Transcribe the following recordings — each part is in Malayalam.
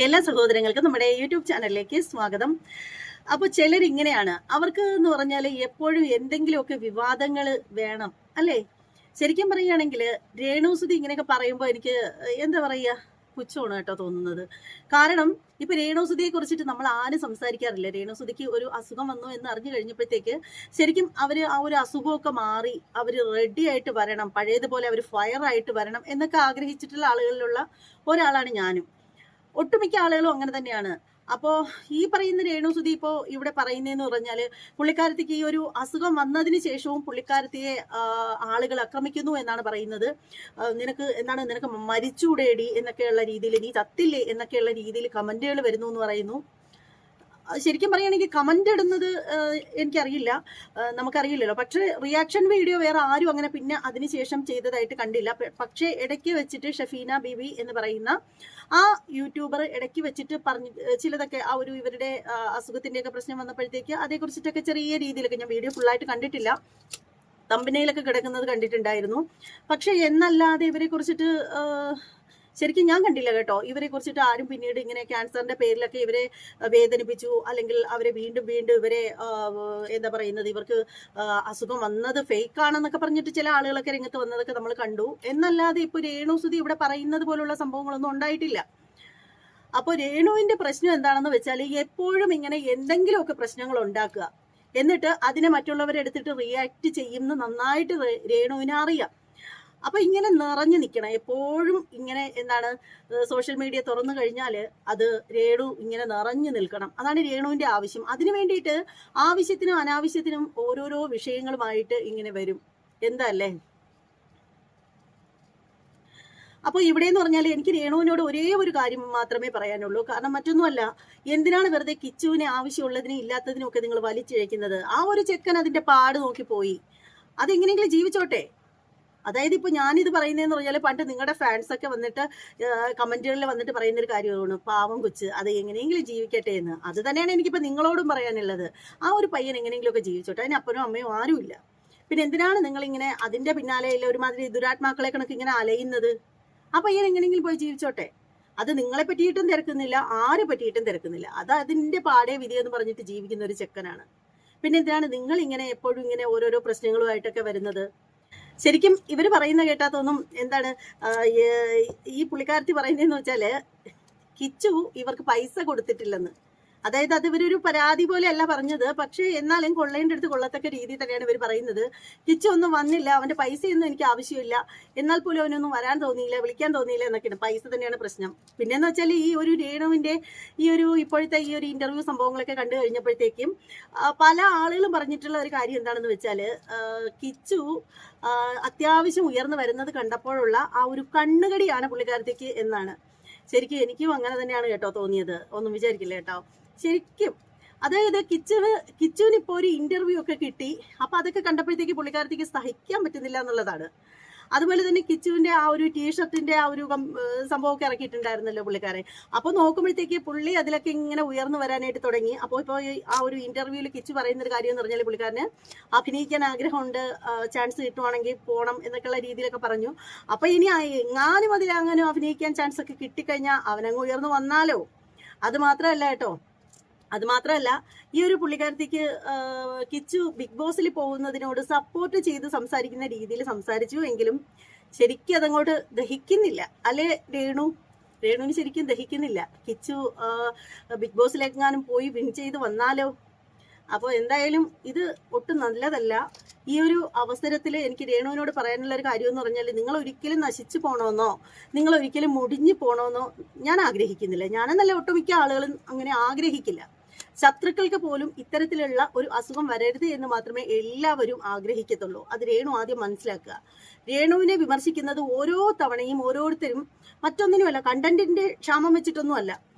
എല്ലാ സഹോദരങ്ങൾക്കും നമ്മുടെ യൂട്യൂബ് ചാനലിലേക്ക് സ്വാഗതം. അപ്പോൾ ചിലരിങ്ങനെയാണ്, അവർക്ക് എന്ന് പറഞ്ഞാൽ എപ്പോഴും എന്തെങ്കിലുമൊക്കെ വിവാദങ്ങൾ വേണം അല്ലേ? ശരിക്കും പറയുകയാണെങ്കിൽ രേണുസുതി ഇങ്ങനെയൊക്കെ പറയുമ്പോൾ എനിക്ക് എന്താ പറയുക, പുച്ഛമാണ് കേട്ടോ തോന്നുന്നത്. കാരണം ഇപ്പൊ രേണുസുതിയെ കുറിച്ചിട്ട് നമ്മൾ ആരും സംസാരിക്കാറില്ല. രേണുസുതിക്ക് ഒരു അസുഖം വന്നു എന്ന് അറിഞ്ഞു കഴിഞ്ഞപ്പോഴത്തേക്ക് ശരിക്കും അവര് ആ ഒരു അസുഖമൊക്കെ മാറി അവര് റെഡി ആയിട്ട് വരണം, പഴയതുപോലെ അവർ ഫയർ ആയിട്ട് വരണം എന്നൊക്കെ ആഗ്രഹിച്ചിട്ടുള്ള ആളുകളിലുള്ള ഒരാളാണ് ഞാനും. ഒട്ടുമിക്ക ആളുകളും അങ്ങനെ തന്നെയാണ്. അപ്പോ ഈ പറയുന്ന രേണുസുതി ഇപ്പോ ഇവിടെ പറയുന്നതെന്ന് പറഞ്ഞാല്, പുള്ളിക്കാരത്തിക്ക് ഈ ഒരു അസുഖം വന്നതിന് ശേഷവും പുള്ളിക്കാരത്തിയെ ആളുകൾ ആക്രമിക്കുന്നു എന്നാണ് പറയുന്നത്. നിനക്ക് മരിച്ചൂടേടി എന്നൊക്കെയുള്ള രീതിയിൽ, നീ ചത്തില്ലേ എന്നൊക്കെയുള്ള രീതിയിൽ കമന്റുകൾ വരുന്നു എന്ന് പറയുന്നു. ശരിക്കും പറയുകയാണെങ്കിൽ കമന്റ് ഇടുന്നത് എനിക്കറിയില്ല, നമുക്കറിയില്ലല്ലോ. പക്ഷേ റിയാക്ഷൻ വീഡിയോ വേറെ ആരും അങ്ങനെ പിന്നെ അതിനുശേഷം ചെയ്തതായിട്ട് കണ്ടില്ല. പക്ഷേ ഇടയ്ക്ക് വെച്ചിട്ട് ഷഫീന ബീവി എന്ന് പറയുന്ന ആ യൂട്യൂബർ ഇടയ്ക്ക് വെച്ചിട്ട് പറഞ്ഞ് ചിലതൊക്കെ ആ ഒരു ഇവരുടെ അസുഖത്തിന്റെയൊക്കെ പ്രശ്നം വന്നപ്പോഴത്തേക്ക് അതേക്കുറിച്ചിട്ടൊക്കെ ചെറിയ രീതിയിലൊക്കെ, ഞാൻ വീഡിയോ ഫുള്ളായിട്ട് കണ്ടിട്ടില്ല, തമ്പനയിലൊക്കെ കിടക്കുന്നത് കണ്ടിട്ടുണ്ടായിരുന്നു. പക്ഷെ എന്നല്ലാതെ ഇവരെ കുറിച്ചിട്ട് ശരിക്കും ഞാൻ കണ്ടില്ല കേട്ടോ. ഇവരെ കുറിച്ചിട്ട് ആരും പിന്നീട് ഇങ്ങനെ ക്യാൻസറിന്റെ പേരിലൊക്കെ ഇവരെ വേദനിപ്പിച്ചു, അല്ലെങ്കിൽ അവരെ വീണ്ടും വീണ്ടും ഇവരെ എന്താ പറയുന്നത്, ഇവർക്ക് അസുഖം വന്നത് ഫേക്ക് ആണെന്നൊക്കെ പറഞ്ഞിട്ട് ചില ആളുകളൊക്കെ രംഗത്ത് വന്നതൊക്കെ നമ്മൾ കണ്ടു. എന്നല്ലാതെ ഇപ്പൊ രേണുസുതി ഇവിടെ പറയുന്നത് പോലുള്ള സംഭവങ്ങളൊന്നും ഉണ്ടായിട്ടില്ല. അപ്പോൾ രേണുവിന്റെ പ്രശ്നം എന്താണെന്ന് വെച്ചാൽ, എപ്പോഴും ഇങ്ങനെ എന്തെങ്കിലുമൊക്കെ പ്രശ്നങ്ങൾ ഉണ്ടാക്കുക, എന്നിട്ട് അതിനെ മറ്റുള്ളവരെടുത്തിട്ട് റിയാക്ട് ചെയ്യുന്ന നന്നായിട്ട് രേണുവിനെ അറിയാം. അപ്പൊ ഇങ്ങനെ നിറഞ്ഞു നിൽക്കണം എപ്പോഴും. ഇങ്ങനെ എന്താണ്, സോഷ്യൽ മീഡിയ തുറന്നു കഴിഞ്ഞാൽ അത് രേണു ഇങ്ങനെ നിറഞ്ഞു നിൽക്കണം. അതാണ് രേണുവിന്റെ ആവശ്യം. അതിനു വേണ്ടിയിട്ട് ആവശ്യത്തിനും അനാവശ്യത്തിനും ഓരോരോ വിഷയങ്ങളുമായിട്ട് ഇങ്ങനെ വരും. എന്താ അല്ലേ? അപ്പോൾ ഇവിടെ എന്ന് പറഞ്ഞാൽ എനിക്ക് രേണുവിനോട് ഒരേ ഒരു കാര്യം മാത്രമേ പറയാനുള്ളൂ. കാരണം മറ്റൊന്നുമല്ല, എന്തിനാണ് വെറുതെ കിച്ചുവിനെ ആവശ്യമുള്ളതിനും ഇല്ലാത്തതിനും ഒക്കെ നിങ്ങൾ വലിച്ചിഴക്കുന്നത്? ആ ഒരു ചെക്കൻ അതിന്റെ പാട് നോക്കി പോയി, അതെങ്ങനെയെങ്കിലും ജീവിച്ചോട്ടെ. അതായത് ഇപ്പൊ ഞാനിത് പറയുന്നതെന്ന് പറഞ്ഞാൽ, പണ്ട് നിങ്ങളുടെ ഫാൻസ് ഒക്കെ വന്നിട്ട് കമന്റുകളിൽ വന്നിട്ട് പറയുന്ന ഒരു കാര്യമാണ്, പാവം കൊച്ച് അത് എങ്ങനെയെങ്കിലും ജീവിക്കട്ടെ എന്ന്. അത് തന്നെയാണ് എനിക്കിപ്പോ നിങ്ങളോടും പറയാനുള്ളത്. ആ ഒരു പയ്യൻ എങ്ങനെയെങ്കിലും ഒക്കെ ജീവിച്ചോട്ടെ, അതിന് അപ്പനും അമ്മയും ആരുമില്ല. പിന്നെ എന്തിനാണ് നിങ്ങൾ ഇങ്ങനെ അതിന്റെ പിന്നാലെ ഒരുമാതിരി ദുരാത്മാക്കളെ കണക്ക് ഇങ്ങനെ അലയുന്നത്? ആ പയ്യൻ എങ്ങനെയെങ്കിലും പോയി ജീവിച്ചോട്ടെ. അത് നിങ്ങളെ പറ്റിയിട്ടും തിരക്കുന്നില്ല, ആരെ പറ്റിയിട്ടും തിരക്കുന്നില്ല. അത് അതിന്റെ പാടേ വിധി എന്ന് പറഞ്ഞിട്ട് ജീവിക്കുന്ന ഒരു ചെക്കനാണ്. പിന്നെ എന്തിനാണ് നിങ്ങൾ ഇങ്ങനെ എപ്പോഴും ഇങ്ങനെ ഓരോരോ പ്രശ്നങ്ങളുമായിട്ടൊക്കെ വരുന്നത്? ശരിക്കും ഇവര് പറയുന്ന കേട്ടാത്തൊന്നും എന്താണ്, ഈ പുള്ളിക്കാരത്തി പറയുന്നതെന്ന് വെച്ചാല്, കിച്ചു ഇവർക്ക് പൈസ കൊടുത്തിട്ടില്ലെന്ന്. അതായത് അത് ഇവരൊരു പരാതി പോലെ അല്ല പറഞ്ഞത്, പക്ഷെ എന്നാലും കൊള്ളേൻ്റെ അടുത്ത് കൊള്ളത്തക്ക രീതിയിൽ തന്നെയാണ് ഇവർ പറയുന്നത്. കിച്ചു ഒന്നും വന്നില്ല, അവന്റെ പൈസയൊന്നും എനിക്ക് ആവശ്യമില്ല, എന്നാൽ പോലും അവനൊന്നും വരാൻ തോന്നിയില്ല, വിളിക്കാൻ തോന്നിയില്ല എന്നൊക്കെയാണ്. പൈസ തന്നെയാണ് പ്രശ്നം. പിന്നെന്ന് വെച്ചാൽ ഈ ഒരു രേണുവിന്റെ ഈ ഒരു ഇപ്പോഴത്തെ ഈ ഒരു ഇന്റർവ്യൂ സംഭവങ്ങളൊക്കെ കണ്ടു കഴിഞ്ഞപ്പോഴത്തേക്കും പല ആളുകളും പറഞ്ഞിട്ടുള്ള ഒരു കാര്യം എന്താണെന്ന് വെച്ചാൽ, കിച്ചു അത്യാവശ്യം ഉയർന്നു വരുന്നത് കണ്ടപ്പോഴുള്ള ആ ഒരു കണ്ണുകടിയാണ് പുള്ളിക്കാരത്തേക്ക് എന്നാണ്. ശരിക്കും എനിക്കും അങ്ങനെ തന്നെയാണ് കേട്ടോ തോന്നിയത്, ഒന്നും വിചാരിക്കില്ല കേട്ടോ. ശരിക്കും അതായത് കിച്ചുവിന് ഇപ്പോൾ ഒരു ഇന്റർവ്യൂ ഒക്കെ കിട്ടി. അപ്പൊ അതൊക്കെ കണ്ടപ്പോഴത്തേക്ക് പുള്ളിക്കാരത്തേക്ക് സഹിക്കാൻ പറ്റുന്നില്ല എന്നുള്ളതാണ്. അതുപോലെ തന്നെ കിച്ചുവിന്റെ ആ ഒരു ടീഷർട്ടിന്റെ ആ ഒരു സംഭവമൊക്കെ ഇറക്കിയിട്ടുണ്ടായിരുന്നല്ലോ പുള്ളിക്കാരൻ. അപ്പൊ നോക്കുമ്പോഴത്തേക്ക് പുള്ളി അതിലൊക്കെ ഇങ്ങനെ ഉയർന്നു വരാനായിട്ട് തുടങ്ങി. അപ്പോൾ ഇപ്പോൾ ആ ഒരു ഇന്റർവ്യൂവിൽ കിച്ചു പറയുന്ന ഒരു കാര്യം എന്ന് പറഞ്ഞാൽ, പുള്ളിക്കാരന് അഭിനയിക്കാൻ ആഗ്രഹമുണ്ട്, ചാൻസ് കിട്ടുവാണെങ്കിൽ പോകണം എന്നൊക്കെയുള്ള രീതിയിലൊക്കെ പറഞ്ഞു. അപ്പൊ ഇനി എങ്ങാനും അതിലങ്ങനെ അഭിനയിക്കാൻ ചാൻസ് ഒക്കെ കിട്ടിക്കഴിഞ്ഞാൽ അവനങ്ങ് ഉയർന്നു വന്നാലോ. അത് മാത്രമല്ല കേട്ടോ, അത് മാത്രമല്ല ഈ ഒരു പുള്ളിക്കാരത്തേക്ക് കിച്ചു ബിഗ് ബോസിൽ പോകുന്നതിനോട് സപ്പോർട്ട് ചെയ്ത് സംസാരിക്കുന്ന രീതിയിൽ സംസാരിച്ചു എങ്കിലും ശരിക്കും അതങ്ങോട്ട് ദഹിക്കുന്നില്ല അല്ലേ രേണുവിന് ശരിക്കും ദഹിക്കുന്നില്ല. കിച്ചു ബിഗ് ബോസിലെങ്ങാനും പോയി വിൻ ചെയ്ത് വന്നാലോ. അപ്പോൾ എന്തായാലും ഇത് ഒട്ടും നല്ലതല്ല. ഈ ഒരു അവസരത്തിൽ എനിക്ക് രേണുവിനോട് പറയാനുള്ള ഒരു കാര്യം എന്ന് പറഞ്ഞാൽ, നിങ്ങൾ ഒരിക്കലും നശിച്ചു പോകണമെന്നോ നിങ്ങൾ ഒരിക്കലും മുടിഞ്ഞു പോകണമെന്നോ ഞാൻ ആഗ്രഹിക്കുന്നില്ല. ഞാനെന്നല്ല, ഒട്ടുമിക്ക ആളുകളും അങ്ങനെ ആഗ്രഹിക്കില്ല. ശത്രുക്കൾക്ക് പോലും ഇത്തരത്തിലുള്ള ഒരു അസുഖം വരരുത് എന്ന് മാത്രമേ എല്ലാവരും ആഗ്രഹിക്കത്തുള്ളൂ. അത് രേണു ആദ്യം മനസ്സിലാക്കുക. രേണുവിനെ വിമർശിക്കുന്നത് ഓരോ തവണയും ഓരോരുത്തരും മറ്റൊന്നിനുമല്ല, കണ്ടന്റിന്റെ ക്ഷാമം വെച്ചിട്ടൊന്നുമല്ല.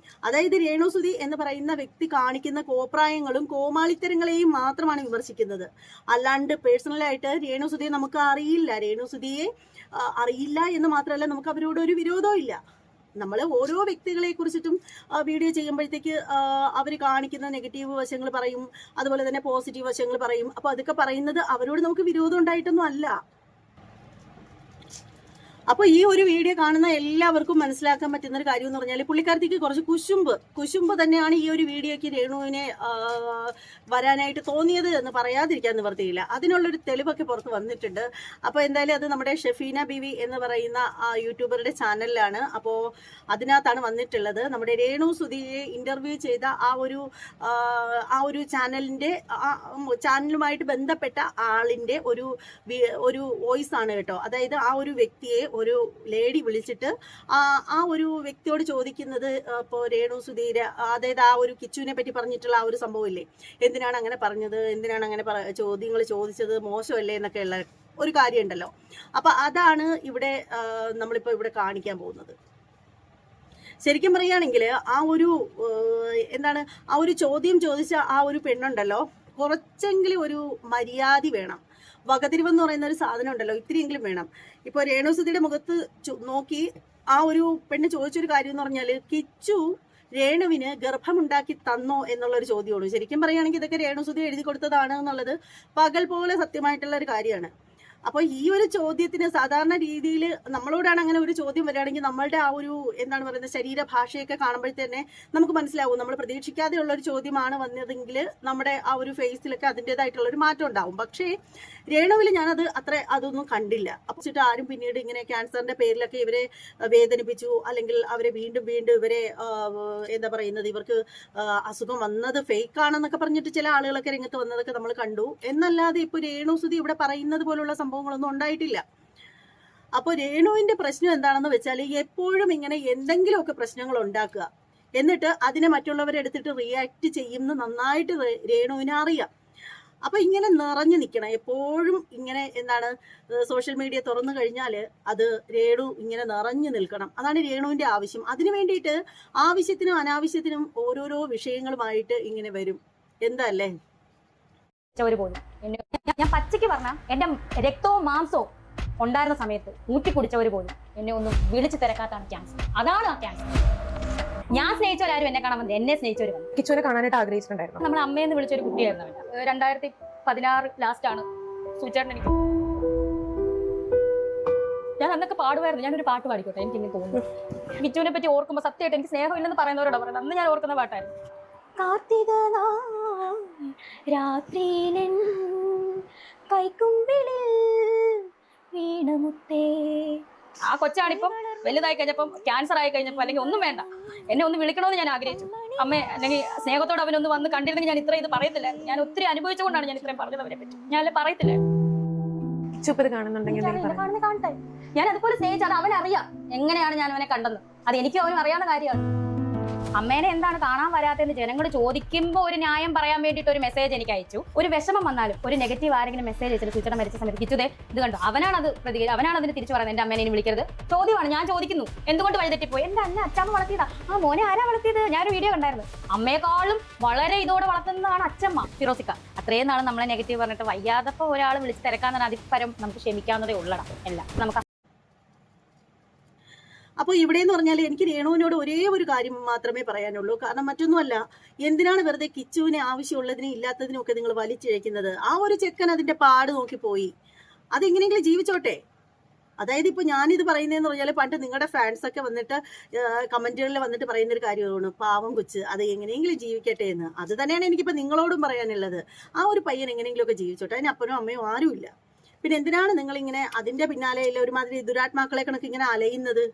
അതായത് രേണുസുതി എന്ന് പറയുന്ന വ്യക്തി കാണിക്കുന്ന കോപ്രായങ്ങളും കോമാളിത്തരങ്ങളെയും മാത്രമാണ് വിമർശിക്കുന്നത്. അല്ലാണ്ട് പേഴ്സണലായിട്ട് രേണുസുതിയെ നമുക്ക് അറിയില്ല. രേണുസുതിയെ അറിയില്ല എന്ന് മാത്രമല്ല, നമുക്ക് അവരോട് ഒരു വിരോധവും ഇല്ല. നമ്മൾ ഓരോ വ്യക്തികളെ കുറിച്ചിട്ടും വീഡിയോ ചെയ്യുമ്പോഴത്തേക്ക് അവർ കാണിക്കുന്ന നെഗറ്റീവ് വശങ്ങൾ പറയും, അതുപോലെ തന്നെ പോസിറ്റീവ് വശങ്ങൾ പറയും. അപ്പോൾ അതൊക്കെ പറയുന്നത് അവരോട് നമുക്ക് വിരോധം ഉണ്ടായിട്ടൊന്നും അല്ല. അപ്പൊ ഈ ഒരു വീഡിയോ കാണുന്ന എല്ലാവർക്കും മനസ്സിലാക്കാൻ പറ്റുന്ന ഒരു കാര്യം എന്ന് പറഞ്ഞാൽ പുള്ളിക്കാരത്തേക്ക് കുറച്ച് കുശുമ്പ് തന്നെയാണ് ഈ ഒരു വീഡിയോയ്ക്ക് രേണുവിനെ വരാനായിട്ട് തോന്നിയത് എന്ന് പറയാതിരിക്കാൻ നിവർത്തിയില്ല. അതിനുള്ളൊരു തെളിവൊക്കെ പുറത്ത് വന്നിട്ടുണ്ട്. അപ്പോൾ എന്തായാലും അത് നമ്മുടെ ഷെഫീന ബീവി എന്ന് പറയുന്ന യൂട്യൂബറുടെ ചാനലിലാണ്. അപ്പോൾ അതിനകത്താണ് വന്നിട്ടുള്ളത്. നമ്മുടെ രേണു സുധിയെ ഇന്റർവ്യൂ ചെയ്ത ആ ഒരു ചാനലുമായിട്ട് ബന്ധപ്പെട്ട ആളിന്റെ ഒരു വോയിസ് ആണ് കേട്ടോ. അതായത് ആ ഒരു വ്യക്തിയെ ഒരു ലേഡി വിളിച്ചിട്ട് ആ ഒരു വ്യക്തിയോട് ചോദിക്കുന്നത്, ഇപ്പോൾ രേണു സുധീര, അതായത് ആ ഒരു കിച്ചുവിനെ പറ്റി പറഞ്ഞിട്ടുള്ള ആ ഒരു സംഭവം ഇല്ലേ, എന്തിനാണ് അങ്ങനെ പറഞ്ഞത്, എന്തിനാണ് അങ്ങനെ ചോദ്യങ്ങൾ ചോദിച്ചത്, മോശമല്ലേ എന്നൊക്കെയുള്ള ഒരു കാര്യം ഉണ്ടല്ലോ. അപ്പൊ അതാണ് ഇവിടെ നമ്മളിപ്പോ ഇവിടെ കാണിക്കാൻ പോകുന്നത്. ശരിക്കും പറയുകയാണെങ്കിൽ ആ ഒരു ചോദ്യം ചോദിച്ച ആ ഒരു പെണ്ണുണ്ടല്ലോ, കുറച്ചെങ്കിലും ഒരു മര്യാദ വേണം. വകതിരിവെന്ന് പറയുന്ന ഒരു സാധനം ഉണ്ടല്ലോ, ഇത്തിരിയെങ്കിലും വേണം. ഇപ്പോൾ രേണുസുധിയുടെ മുഖത്ത് നോക്കി ആ ഒരു പെണ്ണ് ചോദിച്ചൊരു കാര്യം എന്ന് പറഞ്ഞാൽ, കിച്ചു രേണുവിന് ഗർഭമുണ്ടാക്കി തന്നോ എന്നുള്ളൊരു ചോദ്യമാണ്. ശരിക്കും പറയുകയാണെങ്കിൽ ഇതൊക്കെ രേണുസുധി എഴുതി കൊടുത്തതാണ് എന്നുള്ളത് പകൽ പോലെ സത്യമായിട്ടുള്ള ഒരു കാര്യമാണ്. അപ്പോൾ ഈ ഒരു ചോദ്യത്തിന് സാധാരണ രീതിയിൽ നമ്മളോടാണ് അങ്ങനെ ഒരു ചോദ്യം വരികയാണെങ്കിൽ നമ്മളുടെ ആ ഒരു ശരീരഭാഷയൊക്കെ കാണുമ്പോഴത്തന്നെ നമുക്ക് മനസ്സിലാവും നമ്മൾ പ്രതീക്ഷിക്കാതെയുള്ള ഒരു ചോദ്യമാണ് വന്നതെങ്കിൽ നമ്മുടെ ആ ഒരു ഫേസിലൊക്കെ അതിൻ്റെതായിട്ടുള്ള ഒരു മാറ്റം ഉണ്ടാവും. പക്ഷേ രേണുവിൽ ഞാനത് അതൊന്നും കണ്ടില്ല. അപ്പോൾ ആരും പിന്നീട് ഇങ്ങനെ ക്യാൻസറിന്റെ പേരിലൊക്കെ ഇവരെ വേദനിപ്പിച്ചു, അല്ലെങ്കിൽ അവരെ വീണ്ടും ഇവരെ ഇവർക്ക് അസുഖം വന്നത് ഫേക്ക് ആണെന്നൊക്കെ പറഞ്ഞിട്ട് ചില ആളുകളൊക്കെ രംഗത്ത് വന്നതൊക്കെ നമ്മൾ കണ്ടു. എന്നല്ലാതെ ഇപ്പോൾ രേണുസുധി ഇവിടെ പറയുന്നത് പോലുള്ള സംഭവങ്ങളൊന്നും ഉണ്ടായിട്ടില്ല. അപ്പോൾ രേണുവിന്റെ പ്രശ്നം എന്താണെന്ന് വെച്ചാൽ, എപ്പോഴും ഇങ്ങനെ എന്തെങ്കിലുമൊക്കെ പ്രശ്നങ്ങൾ ഉണ്ടാക്കുക, എന്നിട്ട് അതിനെ മറ്റുള്ളവരെടുത്തിട്ട് റിയാക്ട് ചെയ്യുന്ന നന്നായിട്ട് രേണുവിനെ അറിയാം. അപ്പൊ ഇങ്ങനെ നിറഞ്ഞു നിൽക്കണം എപ്പോഴും. ഇങ്ങനെ സോഷ്യൽ മീഡിയ തുറന്നു കഴിഞ്ഞാൽ അത് രേണു ഇങ്ങനെ നിറഞ്ഞു നിൽക്കണം. അതാണ് രേണുവിന്റെ ആവശ്യം. അതിനു വേണ്ടിയിട്ട് ആവശ്യത്തിനും അനാവശ്യത്തിനും ഓരോരോ വിഷയങ്ങളുമായിട്ട് ഇങ്ങനെ വരും. എന്തല്ലേ ഞാൻ പച്ചയ്ക്ക് പറഞ്ഞ എന്റെ രക്തവും മാംസവും ഉണ്ടായിരുന്ന സമയത്ത് ഊട്ടിക്കുടിച്ചവർ പോലും എന്നെ ഒന്നും വിളിച്ചു തിരക്കാത്താണ് ക്യാൻസർ. അതാണ് ആ ക്യാൻസർ. ഞാൻ സ്നേഹിച്ചവരാരും എന്നെ കാണാൻ വന്നത്, എന്നെ സ്നേഹിച്ചവർ വന്നു. കിച്ചുവിനെ കാണാനായിട്ട് ആഗ്രഹിച്ചിട്ടുണ്ടായിരുന്നു. നമ്മൾ അമ്മയെന്ന് വിളിച്ചൊരു കുട്ടിയായിരുന്നു. 2016 ലാസ്റ്റാണ് സൂചേട്ടൻ എനിക്ക്. ഞാൻ അന്നൊക്കെ പാടുമായിരുന്നു. ഞാനൊരു പാട്ട് പാടിക്കോട്ടെ, എനിക്ക് ഇങ്ങനെ തോന്നുന്നു. കിച്ചുവിനെ പറ്റി ഓർക്കുമ്പോൾ സത്യമായിട്ട് എനിക്ക് സ്നേഹമില്ലെന്ന് പറയുന്നവരോടാ പറയുന്നത്. അന്ന് ഞാൻ ഓർക്കുന്ന പാട്ടായിരുന്നു. കാർത്തിക രാത്രിയിലെൻ കൈക്കുമ്പിളിൽ വീണമുത്തേ. ആ കൊച്ചാണിപ്പം വലുതായി കഴിഞ്ഞപ്പം, ക്യാൻസർ ആയി കഴിഞ്ഞപ്പോൾ, അല്ലെങ്കിൽ ഒന്നും വേണ്ട, എന്നെ ഒന്ന് വിളിക്കണമെന്ന് ഞാൻ ആഗ്രഹിച്ചു. അമ്മ അല്ലെങ്കിൽ സ്നേഹത്തോട് അവനൊന്ന് വന്ന് കണ്ടിരുന്നെങ്കിൽ ഞാൻ ഇത്ര ഇത് പറയത്തില്ല. ഞാൻ ഒത്തിരി അനുഭവിച്ചുകൊണ്ടാണ് ഞാൻ ഇത്രയും പറഞ്ഞത് അവരെ പറ്റി. ഞാൻ പറയത്തില്ല. കാണട്ടെ, ഞാൻ അതുപോലെ സ്നേഹിച്ചത് അവനറിയാം എങ്ങനെയാണ് ഞാൻ അവനെ കണ്ടെന്ന്. അത് എനിക്കും അവനും അറിയാവുന്ന കാര്യമാണ്. അമ്മേനെ എന്താണ് കാണാൻ വരാത്തതെന്ന് ജനങ്ങൾ ചോദിക്കുമ്പോൾ ഒരു ന്യായം പറയാൻ വേണ്ടിയിട്ട് ഒരു മെസ്സേജ് എനിക്ക് അയച്ചു. ഒരു വിഷമം വന്നാലും ഒരു നെഗറ്റീവ് ആരെങ്കിലും മെസ്സേജ് അയച്ചിട്ട് സൂചന മരിച്ച സമയത്ത് കിച്ചുതേ ഇത് കണ്ടു, അവനാണ് അതിന് തിരിച്ചു പറയുന്നത്. എന്റെ അമ്മേനെ വിളിക്കരുത്. ചോദ്യമാണ്, ഞാൻ ചോദിക്കുന്നു എന്തുകൊണ്ട് വഴിതെറ്റിപ്പോയി. എന്റെ അച്ഛമ്മ വളർത്തിയതാ. ആ മോനെ ആരാ വളർത്തിയത്? ഞാനൊരു വീഡിയോ കണ്ടായിരുന്നു. അമ്മയെക്കാളും വളരെ ഇതോടെ വളർത്തുന്നതാണ് അച്ഛമ്മ ഫിറോസിക്ക. അത്രയും നാളെ നമ്മളെ നെഗറ്റീവ് പറഞ്ഞിട്ട് വയ്യാതപ്പോ ഒരാൾ വിളിച്ച് തിരക്കാന്നാണ് അതിപ്പരം നമുക്ക് ക്ഷമിക്കാവുന്നതേ ഉള്ളടാ. എല്ലാം നമുക്ക്. അപ്പോൾ ഇവിടെ എന്ന് പറഞ്ഞാൽ എനിക്ക് രേണുവിനോട് ഒരേ ഒരു കാര്യം മാത്രമേ പറയാനുള്ളൂ. കാരണം മറ്റൊന്നുമല്ല, എന്തിനാണ് വെറുതെ കിച്ചുവിനെ ആവശ്യമുള്ളതിനും ഇല്ലാത്തതിനും ഒക്കെ നിങ്ങൾ വലിച്ചിഴക്കുന്നത്? ആ ഒരു ചെക്കൻ അതിന്റെ പാട് നോക്കിപ്പോയി, അതെങ്ങനെയെങ്കിലും ജീവിച്ചോട്ടെ. അതായത് ഇപ്പോൾ ഞാനിത് പറയുന്നതെന്ന് പറഞ്ഞാൽ, പണ്ട് നിങ്ങളുടെ ഫാൻസൊക്കെ വന്നിട്ട് കമന്റുകളിൽ വന്നിട്ട് പറയുന്നൊരു കാര്യമാണ്, പാവം കൊച്ച് അത് എങ്ങനെയെങ്കിലും ജീവിക്കട്ടെ എന്ന്. അത് തന്നെയാണ് എനിക്കിപ്പോൾ നിങ്ങളോടും പറയാനുള്ളത്. ആ ഒരു പയ്യൻ എങ്ങനെയെങ്കിലുമൊക്കെ ജീവിച്ചോട്ടെ, അതിന് അപ്പനും അമ്മയും ആരുമില്ല. പിന്നെ എന്തിനാണ് നിങ്ങളിങ്ങനെ അതിന്റെ പിന്നാലെ ഒരുമാതിരി ദുരാത്മാക്കളെ കണക്ക് ഇങ്ങനെ അലയുന്നത്?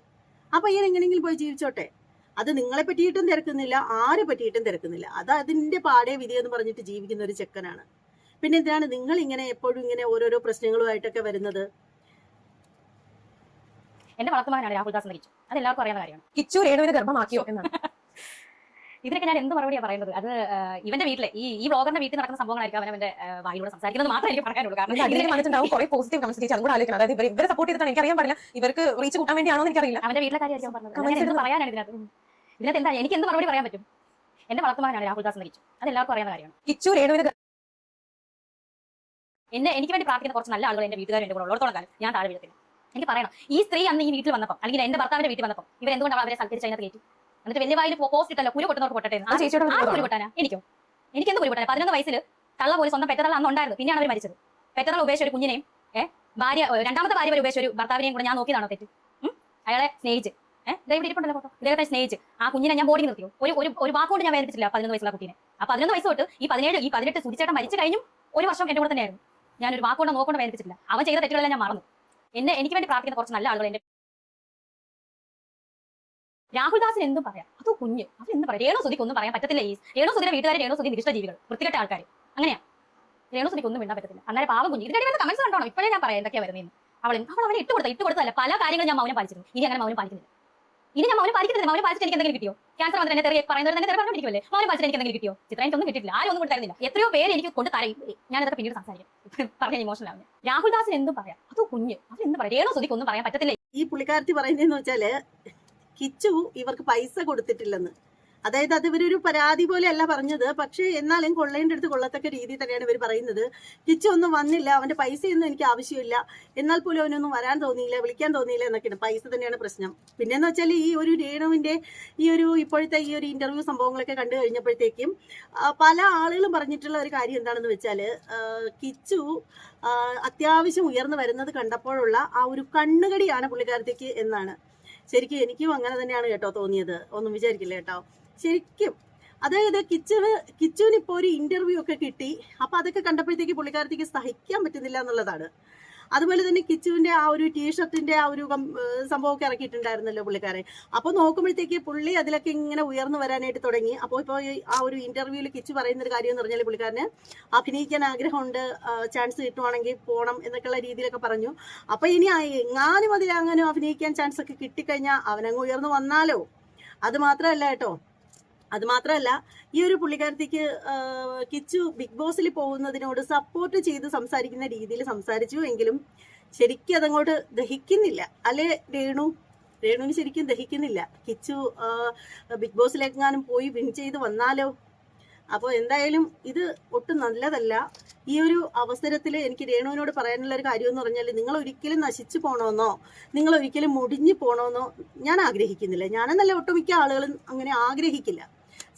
ആ പയ്യൻ എങ്ങനെയെങ്കിലും പോയി ജീവിച്ചോട്ടെ. അത് നിങ്ങളെ പറ്റിയിട്ടും തിരക്കുന്നില്ല, ആരെ പറ്റിയിട്ടും തിരക്കുന്നില്ല. അത് അതിന്റെ പാടേ വിധി എന്ന് പറഞ്ഞിട്ട് ജീവിക്കുന്ന ഒരു ചെക്കനാണ്. പിന്നെ എന്തിനാണ് നിങ്ങൾ ഇങ്ങനെ എപ്പോഴും ഇങ്ങനെ ഓരോരോ പ്രശ്നങ്ങളുമായിട്ടൊക്കെ വരുന്നത്? എന്റെ വളർത്തുമാനാണ് രാഹുൽദാസ് എന്ന് കിച്ചു. അത് എല്ലാവർക്കും അറിയാവുന്ന കാര്യമാണ്. കിച്ചു രേണുവിനെ ഗർഭമാക്കിയോ എന്നാണ്. ഇതിനൊക്കെ ഞാൻ എന്ത് മറുപടിയാണ് പറയുന്നത്? അത് ഇവന്റെ വീട്ടിലെ ഈ വ്ളോഗറിന്റെ വീട്ടിൽ നടക്കുന്ന സംഭവങ്ങളായിരിക്കും അവന്റെ വായിലൂടെ സംസാരിക്കുന്നത് മാത്രമേ എനിക്ക് പറയാനുള്ളൂ. കാരണം കുറെ പോസിറ്റീവ് കമന്റ്സ് അതും കൂടെ ആലോചിക്കണം. അതായത് ഇവരെ സപ്പോർട്ട് ചെയ്തിട്ടാണ്, എനിക്കറിയാൻ പാടില്ല ഇവർക്ക് റീച്ച് കൂട്ടാൻ വേണ്ടിയാണോ എനിക്കറിയില്ല. അവന്റെ വീട്ടിലെ കാര്യമായിരിക്കും പറഞ്ഞത്. എന്ത് പറയാനാണ് ഇതിനകത്ത് എന്താ എനിക്ക് എന്ത് മറുപടി പറയാൻ പറ്റും? എന്റെ വളർത്തുമാനാണ് രാഹുൽദാസ് എന്ന് കിച്ചു. അത് എല്ലാവർക്കും അറിയാവുന്ന കാര്യമാണ്. കിച്ചു രേണുവിനെ എനിക്ക് വേണ്ടി പ്രാർത്ഥിക്കുന്ന കുറച്ച് നല്ല ആളുകൾ എന്റെ വീട്ടുകാരും എന്റെ കൂടെ ഉള്ളത്തോളം കാലം ഞാൻ താഴെ വീഴത്തില്ല. എനിക്ക് പറയണം, ഈ സ്ത്രീ അന്ന് ഈ വീട്ടിൽ വന്നപ്പോൾ, അല്ലെങ്കിൽ എന്റെ ഭർത്താവിന്റെ വീട്ടിൽ വന്നപ്പോൾ ഇവർ എന്തുകൊണ്ടാണ് അവരെ സൽക്കരിച്ച് അതിനകത്ത് കയറ്റി? എന്നിട്ട് വലിയ വായിൽ പോസ്റ്റ് ഇട്ടല്ലോ, കുരു പൊട്ടുന്നവർക്ക് പൊട്ടട്ടെ. കുരു പൊട്ടാനാ? എനിക്കെന്ത് കുരു പൊട്ടാനാ? 11 വയസ്സിൽ തള്ള പോലെ സ്വന്തം പെറ്റതള്ള അന്ന് ഉണ്ടായിരുന്നു. പിന്നെയാണ് അവർ മരിച്ചത്. പെറ്റതള്ള ഉപേക്ഷിച്ച ഒരു കുഞ്ഞിനെയും ഭാര്യ, രണ്ടാമത്തെ ഭാര്യ വരെ ഉപേക്ഷിച്ച ഒരു ഭർത്താവിനെയും കൂടെ ഞാൻ നോക്കിയതാണോ തെറ്റ്? അയാളെ സ്നേഹിച്ച് ഇവിടെ ഇരിപ്പുണ്ടല്ലോ ഫോട്ടോ, ഇദ്ദേഹത്തെ സ്നേഹിച്ച് ആ കുഞ്ഞിനെ ഞാൻ ബോർഡിംഗ് നിർത്തിയോ, ഒരു വാക്കുകൊണ്ട് ഞാൻ വേദനിപ്പിച്ചില്ല 11 വയസ്സുള്ള കുട്ടീനെ. ആ 11 വയസ്സ് തൊട്ട് ഈ 18 സുധിച്ചേട്ടൻ മരിച്ചു കഴിഞ്ഞും ഒരു വർഷം എന്റെ കൂടെ തന്നെയായിരുന്നു. ഞാനൊരു വാക്കുകൊണ്ട് നോക്കൊണ്ട് വേദനിപ്പിച്ചില്ല. അവൻ ചെയ്ത തെറ്റുകളെല്ലാം ഞാൻ മറന്നു. എനിക്ക് വേണ്ടി പ്രാർത്ഥിക്കുന്ന കുറച്ച് നല്ല ആളുകൾ എന്റെ രാഹുൽദാസിന് എന്തും പറയാം, അത് കുഞ്ഞ് അത് എന്ത് പറയാം. രേണുസുധിക്ക് ഒന്നും പറയാൻ പറ്റത്തില്ല. ഈ രേണുസുധിയുടെ വീട്ടുകാരെ രേണുസുധി നിഷ്ഠ ജീവികൾ, വൃത്തികെട്ട ആൾക്കാർ, അങ്ങനെയാ. രേണുസുധിക്ക് ഒന്നും മിണ്ടാൻ പറ്റത്തില്ല. അന്നേരം പാവം കുഞ്ഞ് ഇതിന്റെ ഇടയിൽ കമന്റ്സ് കണ്ടോണം. ഇപ്പോഴേ ഞാൻ പറയാം എന്തൊക്കെയാ വരുന്നതെന്ന്. അവളെ ഇട്ടുകൊടുത്തല്ല പല കാര്യങ്ങളും ഞാൻ മൗനം പാലിച്ചിരുന്നു. ഇനി അങ്ങനെ മൗനം പാലിക്കുന്നില്ല. ഇനി ഞാൻ മൗനം പാലിക്കുന്നില്ല. മൗനം പാലിച്ചിട്ട് എനിക്ക് എന്തെങ്കിലും കിട്ടിയോ? ക്യാൻസർ വന്നിട്ട് എന്നെ പറയുന്നത് തന്നെ പറഞ്ഞിരിക്കുമല്ലേ, മൗനം പാലിച്ചിട്ട് എനിക്ക് എന്തെങ്കിലും കിട്ടിയോ? ചിത്രം എനിക്കൊന്നും കിട്ടിയില്ല. ആരും ഒന്നും തരുന്നില്ല. എത്രയോ പേര് എനിക്ക് കൊണ്ട് തരയും. ഞാനതൊക്കെ പിന്നീട് സംസാരിക്കും. പറഞ്ഞ ഇമോഷണൽ ആവുന്നത്. രാഹുൽദാസിന് എന്തും പറയാം, അത് കുഞ്ഞ് അത് എന്ത് പറയാം. രേണുസുധിക്ക് ഒന്നും പറയാൻ പറ്റത്തില്ല. ഈ പുള്ളിക്കാരത്തി പറയുന്നതെന്ന് വെച്ചാല് കിച്ചു ഇവർക്ക് പൈസ കൊടുത്തിട്ടില്ലെന്ന്. അതായത് അത് ഇവരൊരു പരാതി പോലെ അല്ല പറഞ്ഞത്, പക്ഷെ എന്നാലും കൊള്ളേണ്ട അടുത്ത് കൊള്ളത്തക്ക രീതിയിൽ തന്നെയാണ് ഇവർ പറയുന്നത്. കിച്ചു ഒന്നും വന്നില്ല, അവന്റെ പൈസയൊന്നും എനിക്ക് ആവശ്യമില്ല, എന്നാൽ പോലും അവനൊന്നും വരാൻ തോന്നിയില്ല, വിളിക്കാൻ തോന്നിയില്ല എന്നൊക്കെയാണ്. പൈസ തന്നെയാണ് പ്രശ്നം. പിന്നെന്ന് വെച്ചാൽ ഈ ഒരു രേണുവിന്റെ ഈ ഒരു ഇപ്പോഴത്തെ ഈ ഒരു ഇന്റർവ്യൂ സംഭവങ്ങളൊക്കെ കണ്ടു കഴിഞ്ഞപ്പോഴത്തേക്കും പല ആളുകളും പറഞ്ഞിട്ടുള്ള ഒരു കാര്യം എന്താണെന്ന് വെച്ചാല് കിച്ചു അത്യാവശ്യം ഉയർന്നു വരുന്നത് കണ്ടപ്പോഴുള്ള ആ ഒരു കണ്ണുകടിയാണ് പുള്ളിക്കാരത്തേക്ക് എന്നാണ്. ശരിക്കും എനിക്കും അങ്ങനെ തന്നെയാണ് കേട്ടോ തോന്നിയത്. ഒന്നും വിചാരിക്കില്ല കേട്ടോ ശരിക്കും. അതായത് കിച്ചുവിന് ഇപ്പോൾ ഒരു ഇന്റർവ്യൂ ഒക്കെ കിട്ടി. അപ്പൊ അതൊക്കെ കണ്ടപ്പോഴത്തേക്ക് പുള്ളിക്കാരത്തേക്ക് സഹിക്കാൻ പറ്റുന്നില്ല എന്നുള്ളതാണ്. അതുപോലെ തന്നെ കിച്ചുവിന്റെ ആ ഒരു ടീഷർട്ടിന്റെ ആ ഒരു സംഭവമൊക്കെ ഇറക്കിയിട്ടുണ്ടായിരുന്നല്ലോ പുള്ളിക്കാരൻ. അപ്പൊ നോക്കുമ്പോഴത്തേക്ക് പുള്ളി അതിലൊക്കെ ഇങ്ങനെ ഉയർന്നു വരാനായിട്ട് തുടങ്ങി. അപ്പോൾ ഇപ്പോൾ ആ ഒരു ഇന്റർവ്യൂവിൽ കിച്ചു പറയുന്ന ഒരു കാര്യം എന്ന് പറഞ്ഞാൽ പുള്ളിക്കാരന് അഭിനയിക്കാൻ ആഗ്രഹമുണ്ട്, ചാൻസ് കിട്ടുവാണെങ്കിൽ പോകണം എന്നൊക്കെയുള്ള രീതിയിലൊക്കെ പറഞ്ഞു. അപ്പൊ ഇനി എങ്ങാനും അതിലങ്ങനെ അഭിനയിക്കാൻ ചാൻസ് ഒക്കെ കിട്ടിക്കഴിഞ്ഞാൽ അവനങ്ങ് ഉയർന്നു വന്നാലോ. അത് മാത്രമല്ല ഈ ഒരു പുള്ളിക്കാരത്തേക്ക് കിച്ചു ബിഗ് ബോസിൽ പോകുന്നതിനോട് സപ്പോർട്ട് ചെയ്ത് സംസാരിക്കുന്ന രീതിയിൽ സംസാരിച്ചു എങ്കിലും ശരിക്കും അതങ്ങോട്ട് ദഹിക്കുന്നില്ല അല്ലേ രേണുവിന് ശരിക്കും ദഹിക്കുന്നില്ല. കിച്ചു ബിഗ് ബോസിലെങ്ങാനും പോയി വിൻ ചെയ്ത് വന്നാലോ. അപ്പോൾ എന്തായാലും ഇത് ഒട്ടും നല്ലതല്ല. ഈ ഒരു അവസരത്തിൽ എനിക്ക് രേണുവിനോട് പറയാനുള്ള ഒരു കാര്യം എന്ന് പറഞ്ഞാൽ നിങ്ങൾ ഒരിക്കലും നശിച്ചു പോകണമെന്നോ നിങ്ങൾ ഒരിക്കലും മുടിഞ്ഞു പോകണമെന്നോ ഞാൻ ആഗ്രഹിക്കുന്നില്ല. ഞാനെന്നല്ല ഒട്ടുമിക്ക ആളുകളും അങ്ങനെ ആഗ്രഹിക്കില്ല.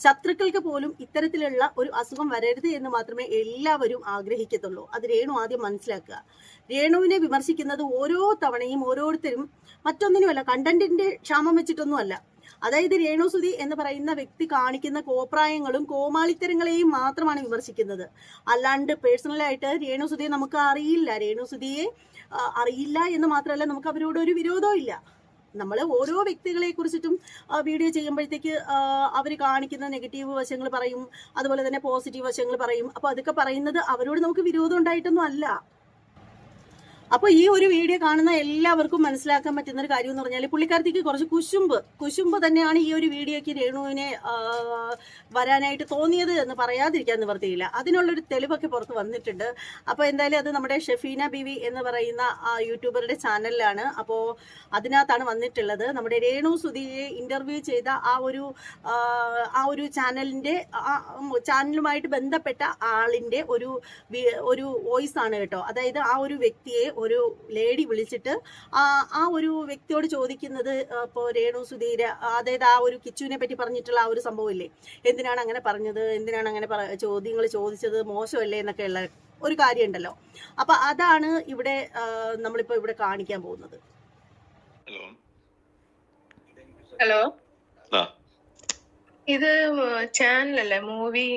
ശത്രുക്കൾക്ക് പോലും ഇത്തരത്തിലുള്ള ഒരു അസുഖം വരരുത് എന്ന് മാത്രമേ എല്ലാവരും ആഗ്രഹിക്കത്തുള്ളൂ. അത് രേണു ആദ്യം മനസ്സിലാക്കുക. രേണുവിനെ വിമർശിക്കുന്നത് ഓരോ തവണയും ഓരോരുത്തരും മറ്റൊന്നിനുമല്ല, കണ്ടന്റിന്റെ ക്ഷാമം വെച്ചിട്ടൊന്നുമല്ല. അതായത് രേണുസുധി എന്ന് പറയുന്ന വ്യക്തി കാണിക്കുന്ന കോപ്രായങ്ങളും കോമാളിത്തരങ്ങളെയും മാത്രമാണ് വിമർശിക്കുന്നത്. അല്ലാണ്ട് പേഴ്സണലായിട്ട് രേണുസുധിയെ നമുക്ക് അറിയില്ല. രേണുസുധിയെ അറിയില്ല എന്ന് മാത്രമല്ല നമുക്ക് അവരോട് ഒരു വിരോധവും ഇല്ല. നമ്മൾ ഓരോ വ്യക്തികളെ കുറിച്ചിട്ടും വീഡിയോ ചെയ്യുമ്പോഴത്തേക്ക് അവർ കാണിക്കുന്ന നെഗറ്റീവ് വശങ്ങൾ പറയും, അതുപോലെ തന്നെ പോസിറ്റീവ് വശങ്ങൾ പറയും. അപ്പോൾ അതൊക്കെ പറയുന്നത് അവരോട് നമുക്ക് വിരോധം ഉണ്ടായിട്ടൊന്നും അല്ല. അപ്പോൾ ഈ ഒരു വീഡിയോ കാണുന്ന എല്ലാവർക്കും മനസ്സിലാക്കാൻ പറ്റുന്ന ഒരു കാര്യം എന്ന് പറഞ്ഞാൽ പുള്ളിക്കാരത്തേക്ക് കുറച്ച് കുശുമ്പ് തന്നെയാണ് ഈ ഒരു വീഡിയോയ്ക്ക് രേണുവിനെ വരാനായിട്ട് തോന്നിയത് എന്ന് പറയാതിരിക്കാൻ നിവർത്തിയില്ല. അതിനുള്ളൊരു തെളിവൊക്കെ പുറത്ത് വന്നിട്ടുണ്ട്. അപ്പോൾ എന്തായാലും അത് നമ്മുടെ ഷെഫീന ബീവി എന്ന് പറയുന്ന യൂട്യൂബറുടെ ചാനലിലാണ്. അപ്പോൾ അതിനകത്താണ് വന്നിട്ടുള്ളത്. നമ്മുടെ രേണുസുധിയെ ഇന്റർവ്യൂ ചെയ്ത ആ ഒരു ചാനലുമായിട്ട് ബന്ധപ്പെട്ട ആളിന്റെ ഒരു വോയിസ് ആണ് കേട്ടോ. അതായത് ആ ഒരു വ്യക്തിയെ ഒരു ലേഡി വിളിച്ചിട്ട് ആ ഒരു വ്യക്തിയോട് ചോദിക്കുന്നത്, ഇപ്പോൾ രേണുസുധിയുടെ അതായത് ആ ഒരു കിച്ചുവിനെ പറ്റി പറഞ്ഞിട്ടുള്ള ആ ഒരു സംഭവം ഇല്ലേ, എന്തിനാണ് അങ്ങനെ പറഞ്ഞത്, എന്തിനാണ് അങ്ങനെ ചോദ്യങ്ങൾ ചോദിച്ചത്, മോശമല്ലേ എന്നൊക്കെയുള്ള ഒരു കാര്യം ഉണ്ടല്ലോ. അപ്പൊ അതാണ് ഇവിടെ നമ്മളിപ്പോ ഇവിടെ കാണിക്കാൻ പോകുന്നത്. ഹലോ, ഇത് ചാനലല്ലേ മൂവി?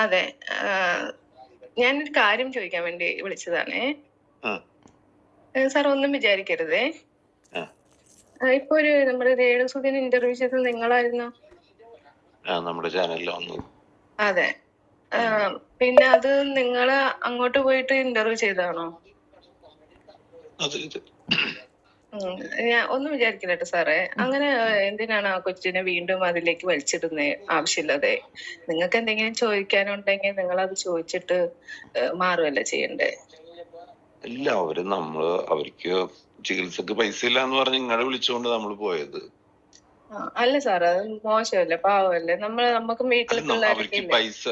അതെ, ഞാനൊരു കാര്യം ചോദിക്കാൻ വേണ്ടി വിളിച്ചതാണേ. സാർ ഒന്നും വിചാരിക്കരുതേ. ഇപ്പൊ നമ്മുടെ രേണുസുധിനെ ഇന്റർവ്യൂ ചെയ്തത് നിങ്ങളായിരുന്നോ? നമ്മുടെ ചാനലിൽ. അതെ, പിന്നെ അത് നിങ്ങള് അങ്ങോട്ട് പോയിട്ട് ഇന്റർവ്യൂ ചെയ്താണോ? ഞാൻ ഒന്നും വിചാരിക്കില്ല കേട്ടോ സാറേ. അങ്ങനെ എന്തിനാണ് ആ കൊച്ചിനെ വീണ്ടും അതിലേക്ക് വലിച്ചിടുന്നേ ആവശ്യമില്ലാതെ? നിങ്ങൾക്ക് എന്തെങ്കിലും ചോദിക്കാനുണ്ടെങ്കിൽ നിങ്ങൾ അത് ചോദിച്ചിട്ട് മാറുമല്ലേ ചെയ്യണ്ടേ? ഇല്ല, അവർക്ക് ചികിത്സക്ക് പൈസ ഇല്ല എന്ന് പറഞ്ഞ് ഇങ്ങോട്ട് വിളിച്ചുകൊണ്ട് നമ്മൾ പോയത്. അല്ല സാർ, അത് മോശമല്ലേ, പാവമല്ലേ? നമുക്ക് വീട്ടിൽ പൈസ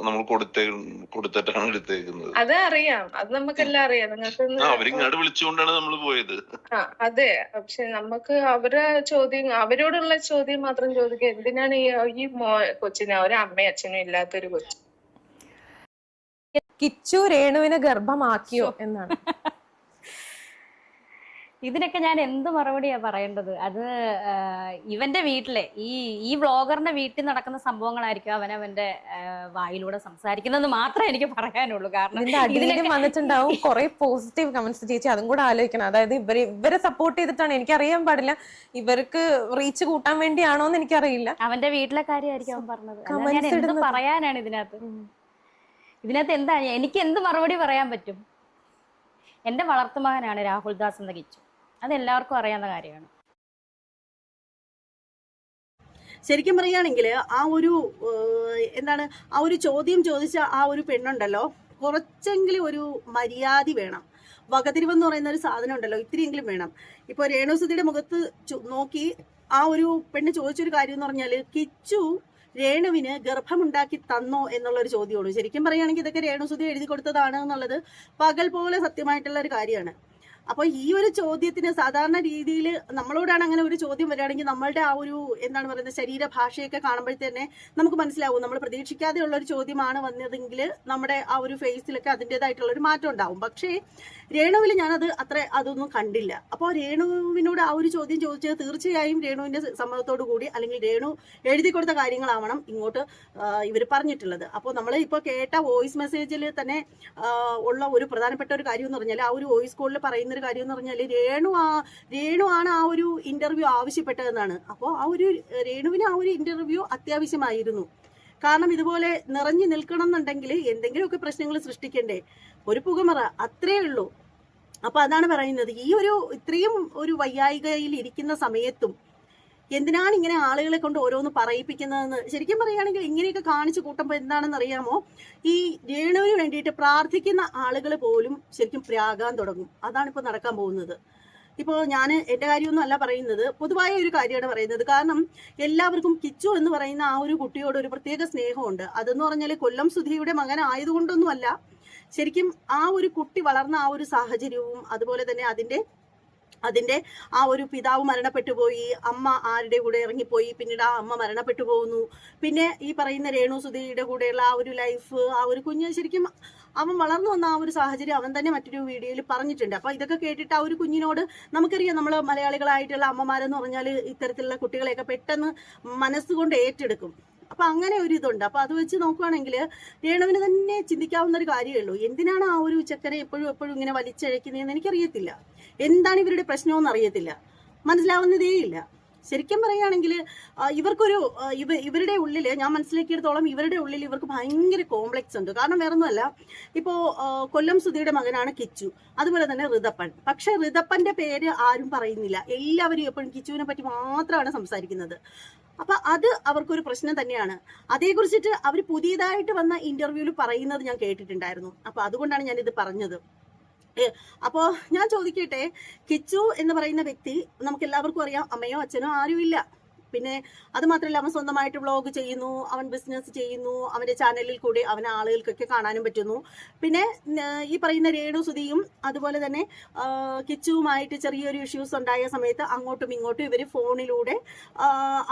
നമ്മൾ കൊടുത്തിട്ടാണ് എടുത്തേക്കുന്നത്. അത് അറിയാം, അത് നമുക്കെല്ലാം അറിയാം. നിങ്ങൾക്ക് അവരിങ്ങോട്ട് വിളിച്ചുകൊണ്ടാണ് നമ്മൾ പോയത്. അതെ, പക്ഷെ നമുക്ക് അവരോടുള്ള ചോദ്യം മാത്രം ചോദിക്കുക. എന്തിനാണ് ഈ കൊച്ചിനെ ഒരു അമ്മയും അച്ഛനും ഇല്ലാത്തൊരു കൊച്ചു? കിച്ചു രേണുവിനെ ഗർഭമാക്കിയോ എന്നാണ്. ഇതിനൊക്കെ ഞാൻ എന്ത് മറുപടിയാ പറയേണ്ടത്? അത് ഇവന്റെ വീട്ടിലെ ഈ വ്ളോഗറിന്റെ വീട്ടിൽ നടക്കുന്ന സംഭവങ്ങളായിരിക്കും അവനവന്റെ വായിലൂടെ സംസാരിക്കുന്നതെന്ന് മാത്രമേ എനിക്ക് പറയാനുള്ളൂ. കാരണം ഇതിന്റെ അടിയിലും വന്നിട്ടുണ്ടാവും കുറെ പോസിറ്റീവ് കമന്റ്സ്. ചേച്ചി അതും കൂടെ ആലോചിക്കണം. അതായത് ഇവരെ സപ്പോർട്ട് ചെയ്തിട്ടാണ്, എനിക്കറിയാൻ പാടില്ല ഇവർക്ക് റീച്ച് കൂട്ടാൻ വേണ്ടിയാണോ എന്ന് എനിക്കറിയില്ല. അവന്റെ വീട്ടിലെ കാര്യമായിരിക്കും അവൻ പറഞ്ഞത്. അല്ലാതെ ഞാൻ എന്ത് പറയാനാണ് ഇതിനകത്ത് എന്താ എനിക്ക് എന്ത് മറുപടി പറയാൻ പറ്റും? എന്റെ വളർത്തുമകനാണ് രാഹുൽ ദാസ് എന്ന കിച്ചു. അതെല്ലാവർക്കും അറിയാവുന്ന കാര്യമാണ്. ശരിക്കും പറയുകയാണെങ്കിൽ ആ ഒരു ആ ഒരു ചോദ്യം ചോദിച്ച ആ ഒരു പെണ്ണുണ്ടല്ലോ, കുറച്ചെങ്കിലും ഒരു മര്യാദ വേണം. വകതിരിവെന്ന് പറയുന്ന ഒരു സാധനം ഉണ്ടല്ലോ, ഇത്തിരിയെങ്കിലും വേണം. ഇപ്പോൾ രേണുസുധിയുടെ മുഖത്ത് നോക്കി ആ ഒരു പെണ്ണ് ചോദിച്ചൊരു കാര്യം എന്ന് പറഞ്ഞാൽ, കിച്ചു രേണുവിന് ഗർഭമുണ്ടാക്കി തന്നോ എന്നുള്ളൊരു ചോദ്യമാണ്. ശരിക്കും പറയുകയാണെങ്കിൽ ഇതൊക്കെ രേണുസുധി എഴുതി കൊടുത്തതാണ് എന്നുള്ളത് പകൽ പോലെ സത്യമായിട്ടുള്ള ഒരു കാര്യമാണ്. അപ്പോൾ ഈ ഒരു ചോദ്യത്തിന് സാധാരണ രീതിയിൽ നമ്മളോടാണ് അങ്ങനെ ഒരു ചോദ്യം വരികയാണെങ്കിൽ നമ്മളുടെ ആ ഒരു പറയുന്നത് ശരീരഭാഷയൊക്കെ കാണുമ്പോഴത്തന്നെ നമുക്ക് മനസ്സിലാവും നമ്മൾ പ്രതീക്ഷിക്കാതെയുള്ള ഒരു ചോദ്യമാണ് വന്നതെങ്കിൽ നമ്മുടെ ആ ഒരു ഫേസിലൊക്കെ അതിൻ്റെതായിട്ടുള്ള ഒരു മാറ്റം ഉണ്ടാവും. പക്ഷേ രേണുവിൽ ഞാനത് അതൊന്നും കണ്ടില്ല. അപ്പോൾ രേണുവിനോട് ആ ഒരു ചോദ്യം ചോദിച്ചത് തീർച്ചയായും രേണുവിൻ്റെ സമ്മതത്തോടു കൂടി, അല്ലെങ്കിൽ രേണു എഴുതി കൊടുത്ത കാര്യങ്ങളാവണം ഇങ്ങോട്ട് ഇവർ പറഞ്ഞിട്ടുള്ളത്. അപ്പോൾ നമ്മൾ ഇപ്പോൾ കേട്ട വോയിസ് മെസ്സേജിൽ തന്നെ ഉള്ള ഒരു പ്രധാനപ്പെട്ട ഒരു കാര്യം എന്ന് പറഞ്ഞാൽ, ആ ഒരു വോയിസ് കോളിൽ പറയുന്ന ഒരു കാര്യം എന്ന് പറഞ്ഞാൽ, രേണു ആണ് ആ ഒരു ഇന്റർവ്യൂ ആവശ്യപ്പെട്ടതെന്നാണ്. അപ്പോൾ ആ ഒരു രേണുവിന് ആ ഒരു ഇന്റർവ്യൂ അത്യാവശ്യമായിരുന്നു. കാരണം ഇതുപോലെ നിറഞ്ഞു നിൽക്കണം എന്നുണ്ടെങ്കിൽ എന്തെങ്കിലുമൊക്കെ പ്രശ്നങ്ങൾ സൃഷ്ടിക്കണ്ടേ, ഒരു പുകമറ, അത്രേ ഉള്ളൂ. അപ്പൊ അതാണ് പറയുന്നത്, ഈ ഇത്രയും ഒരു വയ്യായികയിൽ ഇരിക്കുന്ന സമയത്തും എന്തിനാണ് ഇങ്ങനെ ആളുകളെ കൊണ്ട് ഓരോന്ന് പറയിപ്പിക്കുന്നതെന്ന് ശരിക്കും പറയുകയാണെങ്കിൽ ഇങ്ങനെയൊക്കെ കാണിച്ചു കൂട്ടുമ്പോൾ എന്താണെന്ന് അറിയാമോ, ഈ രേണുവിന് വേണ്ടിയിട്ട് പ്രാർത്ഥിക്കുന്ന ആളുകൾ പോലും ശരിക്കും പ്രാകാൻ തുടങ്ങും. അതാണ് ഇപ്പോൾ നടക്കാൻ പോകുന്നത്. ഇപ്പോൾ ഞാൻ എൻ്റെ കാര്യമൊന്നും അല്ല പറയുന്നത്, പൊതുവായ ഒരു കാര്യമാണ് പറയുന്നത്. കാരണം എല്ലാവർക്കും കിച്ചു എന്ന് പറയുന്ന ആ ഒരു കുട്ടിയോട് ഒരു പ്രത്യേക സ്നേഹമുണ്ട്. അതെന്ന് പറഞ്ഞാൽ കൊല്ലം സുധിയുടെ മകൻ ആയതുകൊണ്ടൊന്നുമല്ല, ശരിക്കും ആ ഒരു കുട്ടി വളർന്ന ആ ഒരു സാഹചര്യവും അതുപോലെ തന്നെ അതിന്റെ ആ ഒരു പിതാവ് മരണപ്പെട്ടു പോയി, അമ്മ ആരുടെ കൂടെ ഇറങ്ങിപ്പോയി, പിന്നീട് ആ അമ്മ മരണപ്പെട്ടു പോകുന്നു, പിന്നെ ഈ പറയുന്ന രേണുസുധിയുടെ കൂടെയുള്ള ആ ഒരു ലൈഫ്, ആ ഒരു കുഞ്ഞ്, ശരിക്കും അവൻ വളർന്നു വന്ന ആ ഒരു സാഹചര്യം അവൻ തന്നെ മറ്റൊരു വീഡിയോയിൽ പറഞ്ഞിട്ടുണ്ട്. അപ്പൊ ഇതൊക്കെ കേട്ടിട്ട് ആ ഒരു കുഞ്ഞിനോട്, നമുക്കറിയാം നമ്മൾ മലയാളികളായിട്ടുള്ള അമ്മമാരെന്ന് പറഞ്ഞാൽ ഇത്തരത്തിലുള്ള കുട്ടികളെയൊക്കെ പെട്ടെന്ന് മനസ്സുകൊണ്ട് ഏറ്റെടുക്കും. അപ്പൊ അങ്ങനെ ഒരു ഇതുണ്ട്. അപ്പൊ അത് വെച്ച് നോക്കുവാണെങ്കിൽ രേണുവിന് തന്നെ ചിന്തിക്കാവുന്ന ഒരു കാര്യമേ ഉള്ളൂ. എന്തിനാണ് ആ ഒരു ചെക്കനെ എപ്പോഴും ഇങ്ങനെ വലിച്ചഴക്കുന്നതെന്ന് എനിക്കറിയത്തില്ല. എന്താണ് ഇവരുടെ പ്രശ്നമെന്ന് അറിയത്തില്ല, മനസ്സിലാവുന്നതേ ഇല്ല. ശരിക്കും പറയുകയാണെങ്കിൽ ഇവരുടെ ഉള്ളിൽ ഞാൻ മനസ്സിലാക്കിയെടുത്തോളം ഇവരുടെ ഉള്ളിൽ ഇവർക്ക് ഭയങ്കര കോംപ്ലക്സ് ഉണ്ട്. കാരണം വേറൊന്നുമല്ല, ഇപ്പോൾ കൊല്ലം സുധിയുടെ മകനാണ് കിച്ചു, അതുപോലെ തന്നെ ഋതപ്പൻ. പക്ഷെ ഋതപ്പന്റെ പേര് ആരും പറയുന്നില്ല, എല്ലാവരും എപ്പോഴും കിച്ചുവിനെ പറ്റി മാത്രമാണ് സംസാരിക്കുന്നത്. അപ്പൊ അത് അവർക്കൊരു പ്രശ്നം തന്നെയാണ്. അതേക്കുറിച്ചിട്ട് അവർ പുതിയതായിട്ട് വന്ന ഇന്റർവ്യൂവിൽ പറയുന്നത് ഞാൻ കേട്ടിട്ടുണ്ടായിരുന്നു. അപ്പൊ അതുകൊണ്ടാണ് ഞാനിത് പറഞ്ഞത്. അപ്പോൾ ഞാൻ ചോദിക്കട്ടെ, കിച്ചു എന്ന് പറയുന്ന വ്യക്തി നമുക്ക് എല്ലാവർക്കും അറിയാം, അമ്മയോ അച്ഛനോ ആരും ഇല്ല. പിന്നെ അത് മാത്രമല്ല, അവൻ സ്വന്തമായിട്ട് വ്ളോഗ് ചെയ്യുന്നു, അവൻ ബിസിനസ് ചെയ്യുന്നു, അവന്റെ ചാനലിൽ കൂടി അവന് ആളുകൾക്കൊക്കെ കാണാനും പറ്റുന്നു. പിന്നെ ഈ പറയുന്ന രേണുസുധിയും അതുപോലെ തന്നെ കിച്ചുവുമായിട്ട് ചെറിയൊരു ഇഷ്യൂസ് ഉണ്ടായ സമയത്ത് അങ്ങോട്ടും ഇങ്ങോട്ടും ഇവർ ഫോണിലൂടെ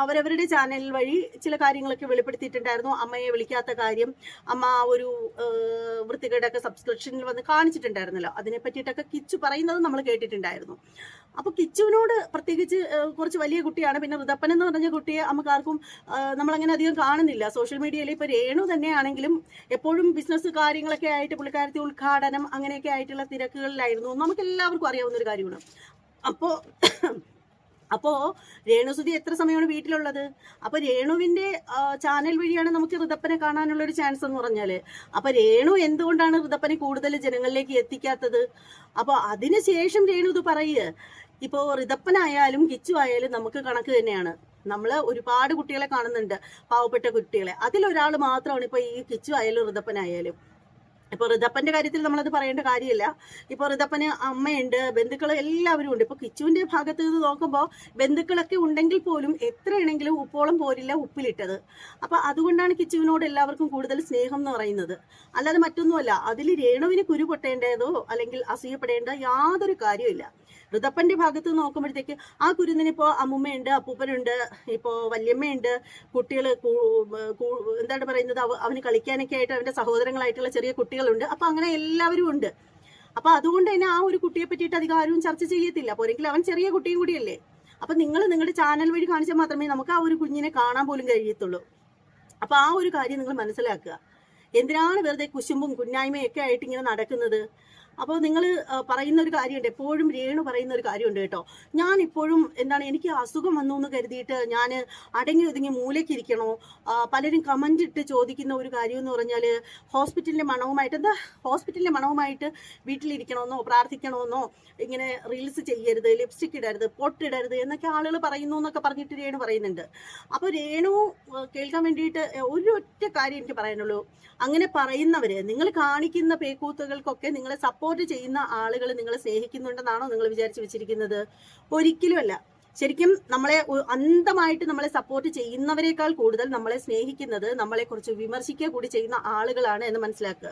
അവരവരുടെ ചാനൽ വഴി ചില കാര്യങ്ങളൊക്കെ വെളിപ്പെടുത്തിയിട്ടുണ്ടായിരുന്നു. അമ്മയെ വിളിക്കാത്ത കാര്യം അമ്മ ഒരു വൃത്തികേടൊക്കെ സബ്സ്ക്രിപ്ഷനിൽ വന്ന് കാണിച്ചിട്ടുണ്ടായിരുന്നല്ലോ, അതിനെ പറ്റിയിട്ടൊക്കെ കിച്ചു പറയുന്നത് നമ്മൾ കേട്ടിട്ടുണ്ടായിരുന്നു. അപ്പൊ കിച്ചുവിനോട് പ്രത്യേകിച്ച് കുറച്ച് വലിയ കുട്ടിയാണ്. പിന്നെ ഋതപ്പൻ എന്ന് പറഞ്ഞ കുട്ടിയെ നമുക്ക് ആർക്കും നമ്മളങ്ങനെ അധികം കാണുന്നില്ല സോഷ്യൽ മീഡിയയിൽ. ഇപ്പൊ രേണു തന്നെയാണെങ്കിലും എപ്പോഴും ബിസിനസ് കാര്യങ്ങളൊക്കെ ആയിട്ട് പുള്ളിക്കാരത്തി ഉദ്ഘാടനം അങ്ങനെയൊക്കെ ആയിട്ടുള്ള തിരക്കുകളിലായിരുന്നു, നമുക്ക് എല്ലാവർക്കും അറിയാവുന്ന ഒരു കാര്യമാണ്. അപ്പോ രേണുസുധി എത്ര സമയമാണ് വീട്ടിലുള്ളത്? അപ്പൊ രേണുവിന്റെ ചാനൽ വഴിയാണ് നമുക്ക് ഋതപ്പനെ കാണാനുള്ള ഒരു ചാൻസ് എന്ന് പറഞ്ഞാല്. അപ്പൊ രേണു എന്തുകൊണ്ടാണ് ഋതപ്പനെ കൂടുതൽ ജനങ്ങളിലേക്ക് എത്തിക്കാത്തത്? അപ്പൊ അതിനുശേഷം രേണു ഇത് പറയുക. ഇപ്പോ ഋതപ്പനായാലും കിച്ചു ആയാലും നമുക്ക് കണക്ക് തന്നെയാണ്. നമ്മൾ ഒരുപാട് കുട്ടികളെ കാണുന്നുണ്ട്, പാവപ്പെട്ട കുട്ടികളെ. അതിലൊരാൾ മാത്രമാണ് ഇപ്പൊ ഈ കിച്ചു ആയാലും ഋതപ്പനായാലും. ഇപ്പൊ ഋതപ്പന്റെ കാര്യത്തിൽ നമ്മളത് പറയേണ്ട കാര്യമില്ല. ഇപ്പൊ ഋതപ്പന് അമ്മയുണ്ട്, ബന്ധുക്കൾ എല്ലാവരും ഉണ്ട്. ഇപ്പൊ കിച്ചുവിന്റെ ഭാഗത്ത് നിന്ന് നോക്കുമ്പോൾ ബന്ധുക്കളൊക്കെ ഉണ്ടെങ്കിൽ പോലും എത്രയാണെങ്കിലും ഉപ്പോളം പോരില്ല ഉപ്പിലിട്ടത്. അപ്പൊ അതുകൊണ്ടാണ് കിച്ചുവിനോട് എല്ലാവർക്കും കൂടുതൽ സ്നേഹം എന്ന് പറയുന്നത്, അല്ലാതെ മറ്റൊന്നുമല്ല. അതിൽ രേണുവിന് കുരു പൊട്ടേണ്ടതോ അല്ലെങ്കിൽ അസൂയപ്പെടേണ്ട യാതൊരു കാര്യമില്ല. ഋതപ്പന്റെ ഭാഗത്ത് നോക്കുമ്പോഴത്തേക്ക് ആ കുരുന്നിനിപ്പോ അമ്മുമ്മയുണ്ട്, അപ്പൂപ്പനുണ്ട്, ഇപ്പോ വല്യമ്മയുണ്ട്, കുട്ടികൾ എന്താണ് പറയുന്നത്, അവന് കളിക്കാനൊക്കെ ആയിട്ട് അവന്റെ സഹോദരങ്ങളായിട്ടുള്ള ചെറിയ കുട്ടികളുണ്ട്. അപ്പൊ അങ്ങനെ എല്ലാവരും ഉണ്ട്. അപ്പൊ അതുകൊണ്ട് തന്നെ ആ ഒരു കുട്ടിയെ പറ്റിയിട്ട് അധികം ആരും ചർച്ച ചെയ്യത്തില്ല. പോരെങ്കിൽ അവൻ ചെറിയ കുട്ടിയും കൂടിയല്ലേ. അപ്പൊ നിങ്ങൾ നിങ്ങളുടെ ചാനൽ വഴി കാണിച്ചാൽ മാത്രമേ നമുക്ക് ആ ഒരു കുഞ്ഞിനെ കാണാൻ പോലും കഴിയത്തുള്ളൂ. അപ്പൊ ആ ഒരു കാര്യം നിങ്ങൾ മനസ്സിലാക്കുക. എന്തിനാണ് വെറുതെ കുശുമ്പും കുന്നായ്മയും ഒക്കെ ആയിട്ട് ഇങ്ങനെ നടക്കുന്നത്? അപ്പോൾ നിങ്ങൾ പറയുന്ന ഒരു കാര്യമുണ്ട്, എപ്പോഴും രേണു പറയുന്ന ഒരു കാര്യമുണ്ട് കേട്ടോ. ഞാൻ ഇപ്പോഴും എനിക്ക് അസുഖം വന്നു എന്ന് കരുതിയിട്ട് ഞാൻ അടങ്ങി ഒതുങ്ങി മൂലയ്ക്കിരിക്കണോ? പലരും കമന്റ് ഇട്ട് ചോദിക്കുന്ന ഒരു കാര്യം എന്ന് പറഞ്ഞാൽ ഹോസ്പിറ്റലിന്റെ മണവുമായിട്ട് വീട്ടിലിരിക്കണമെന്നോ പ്രാർത്ഥിക്കണമെന്നോ, ഇങ്ങനെ റീൽസ് ചെയ്യരുത്, ലിപ്സ്റ്റിക് ഇടരുത്, പൊട്ടിടരുത് എന്നൊക്കെ ആളുകൾ പറയുന്നു എന്നൊക്കെ പറഞ്ഞിട്ട് രേണു പറയുന്നുണ്ട്. അപ്പോൾ രേണു കേൾക്കാൻ വേണ്ടിയിട്ട് ഒരു ഒറ്റ കാര്യം എനിക്ക് പറയാനുള്ളൂ. അങ്ങനെ പറയുന്നവര്, നിങ്ങൾ കാണിക്കുന്ന പേക്കൂത്തുകൾക്കൊക്കെ നിങ്ങളെ സപ്പോർട്ട് ചെയ്യുന്ന ആളുകൾ നിങ്ങളെ സ്നേഹിക്കുന്നുണ്ടെന്നാണോ നിങ്ങൾ വിചാരിച്ചു വെച്ചിരിക്കുന്നത്? ഒരിക്കലുമല്ല. ശരിക്കും നമ്മളെ അന്ധമായിട്ട് നമ്മളെ സപ്പോർട്ട് ചെയ്യുന്നവരെക്കാൾ കൂടുതൽ നമ്മളെ സ്നേഹിക്കുന്നത്, നമ്മളെ കുറിച്ച് വിമർശിക്കുക കൂടി ചെയ്യുന്ന ആളുകളാണ് എന്ന് മനസ്സിലാക്കുക.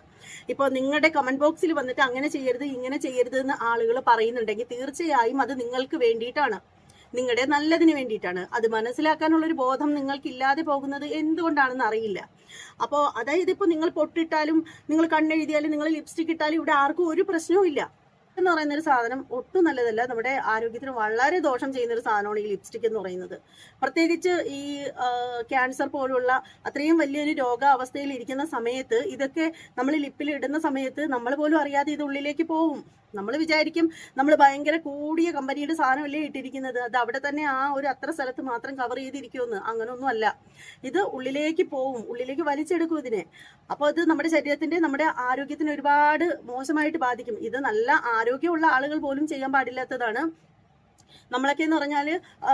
ഇപ്പോൾ നിങ്ങളുടെ കമന്റ് ബോക്സിൽ വന്നിട്ട് അങ്ങനെ ചെയ്യരുത് ഇങ്ങനെ ചെയ്യരുത് എന്ന് ആളുകൾ പറയുന്നുണ്ടെങ്കിൽ തീർച്ചയായും അത് നിങ്ങൾക്ക് വേണ്ടിയിട്ടാണ്, നിങ്ങളുടെ നല്ലതിന് വേണ്ടിയിട്ടാണ്. അത് മനസ്സിലാക്കാനുള്ളൊരു ബോധം നിങ്ങൾക്ക് ഇല്ലാതെ പോകുന്നത് എന്തുകൊണ്ടാണെന്ന് അറിയില്ല. അപ്പോൾ അതായത് ഇപ്പോൾ നിങ്ങൾ പൊട്ടിട്ടാലും നിങ്ങൾ കണ്ണെഴുതിയാലും നിങ്ങൾ ലിപ്സ്റ്റിക് ഇട്ടാലും ഇവിടെ ആർക്കും ഒരു പ്രശ്നവും ഇല്ല. എന്ന് പറയുന്ന ഒരു സാധനം ഒട്ടും നല്ലതല്ല. നമ്മുടെ ആരോഗ്യത്തിന് വളരെ ദോഷം ചെയ്യുന്ന ഒരു സാധനമാണ് ഈ ലിപ്സ്റ്റിക് എന്ന് പറയുന്നത്. പ്രത്യേകിച്ച് ഈ ക്യാൻസർ പോലുള്ള അത്രയും വലിയൊരു രോഗാവസ്ഥയിൽ ഇരിക്കുന്ന സമയത്ത് ഇതൊക്കെ നമ്മൾ ലിപ്പിൽ ഇടുന്ന സമയത്ത് നമ്മൾ പോലും അറിയാതെ ഇത് ഉള്ളിലേക്ക് പോകും. നമ്മൾ വിചാരിക്കും നമ്മൾ ഭയങ്കര കൂടിയ കമ്പനിയുടെ സാധനമല്ലേ ഇട്ടിരിക്കുന്നത്, അത് അവിടെ തന്നെ ആ ഒരു അത്ര സ്ഥലത്ത് മാത്രം കവർ ചെയ്തിരിക്കുമെന്ന്. അങ്ങനൊന്നും അല്ല, ഇത് ഉള്ളിലേക്ക് പോവും, ഉള്ളിലേക്ക് വലിച്ചെടുക്കും ഇതിനെ. അപ്പോൾ ഇത് നമ്മുടെ ശരീരത്തിന്റെ നമ്മുടെ ആരോഗ്യത്തിന് ഒരുപാട് മോശമായിട്ട് ബാധിക്കും. ഇത് നല്ല ആരോഗ്യമുള്ള ആളുകൾ പോലും ചെയ്യാൻ പാടില്ലാത്തതാണ്. നമ്മളൊക്കെ എന്ന് പറഞ്ഞാൽ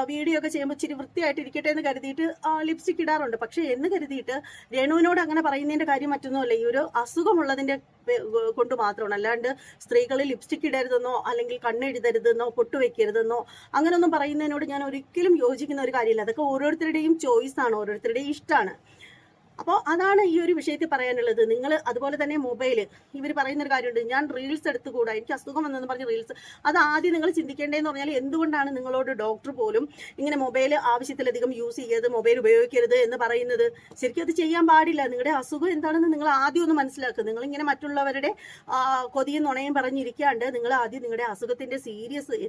വീഡിയോ ഒക്കെ ചെയ്യുമ്പോൾ ഇച്ചിരി വൃത്തിയായിട്ട് ഇരിക്കട്ടെ എന്ന് കരുതിയിട്ട് ലിപ്സ്റ്റിക് ഇടാറുണ്ട്. പക്ഷെ എന്ന് കരുതിയിട്ട് രേണുവിനോട് അങ്ങനെ പറയുന്നതിന്റെ കാര്യം മറ്റൊന്നുമല്ല, ഈ ഒരു അസുഖമുള്ളതിന്റെ കൊണ്ട് മാത്രമാണ്. അല്ലാണ്ട് സ്ത്രീകൾ ലിപ്സ്റ്റിക് ഇടരുതെന്നോ അല്ലെങ്കിൽ കണ്ണെഴുതരുതെന്നോ പൊട്ടുവെക്കരുതെന്നോ അങ്ങനെയൊന്നും പറയുന്നതിനോട് ഞാൻ ഒരിക്കലും യോജിക്കുന്ന ഒരു കാര്യമില്ല. അതൊക്കെ ഓരോരുത്തരുടെയും ചോയ്സാണ്, ഓരോരുത്തരുടെയും ഇഷ്ടമാണ്. അപ്പോൾ അതാണ് ഈ ഒരു വിഷയത്തിൽ പറയാനുള്ളത്. നിങ്ങൾ അതുപോലെ തന്നെ മൊബൈല്, ഇവർ പറയുന്നൊരു കാര്യമുണ്ട്, ഞാൻ റീൽസ് എടുത്തുകൂടാ, എനിക്ക് അസുഖം വന്നെന്ന് പറഞ്ഞ് റീൽസ്. അത് ആദ്യം നിങ്ങൾ ചിന്തിക്കേണ്ടതെന്ന് പറഞ്ഞാൽ എന്തുകൊണ്ടാണ് നിങ്ങളോട് ഡോക്ടർ പോലും ഇങ്ങനെ മൊബൈൽ ആവശ്യത്തിലധികം യൂസ് ചെയ്യരുത്, മൊബൈൽ ഉപയോഗിക്കരുത് എന്ന് പറയുന്നത്? ശരിക്കും അത് ചെയ്യാൻ പാടില്ല. നിങ്ങളുടെ അസുഖം എന്താണെന്ന് നിങ്ങൾ ആദ്യം ഒന്ന് മനസ്സിലാക്കുക. നിങ്ങളിങ്ങനെ മറ്റുള്ളവരുടെ കൊതിയും നുണയും പറഞ്ഞിരിക്കാണ്ട് നിങ്ങൾ ആദ്യം നിങ്ങളുടെ അസുഖത്തിന്റെ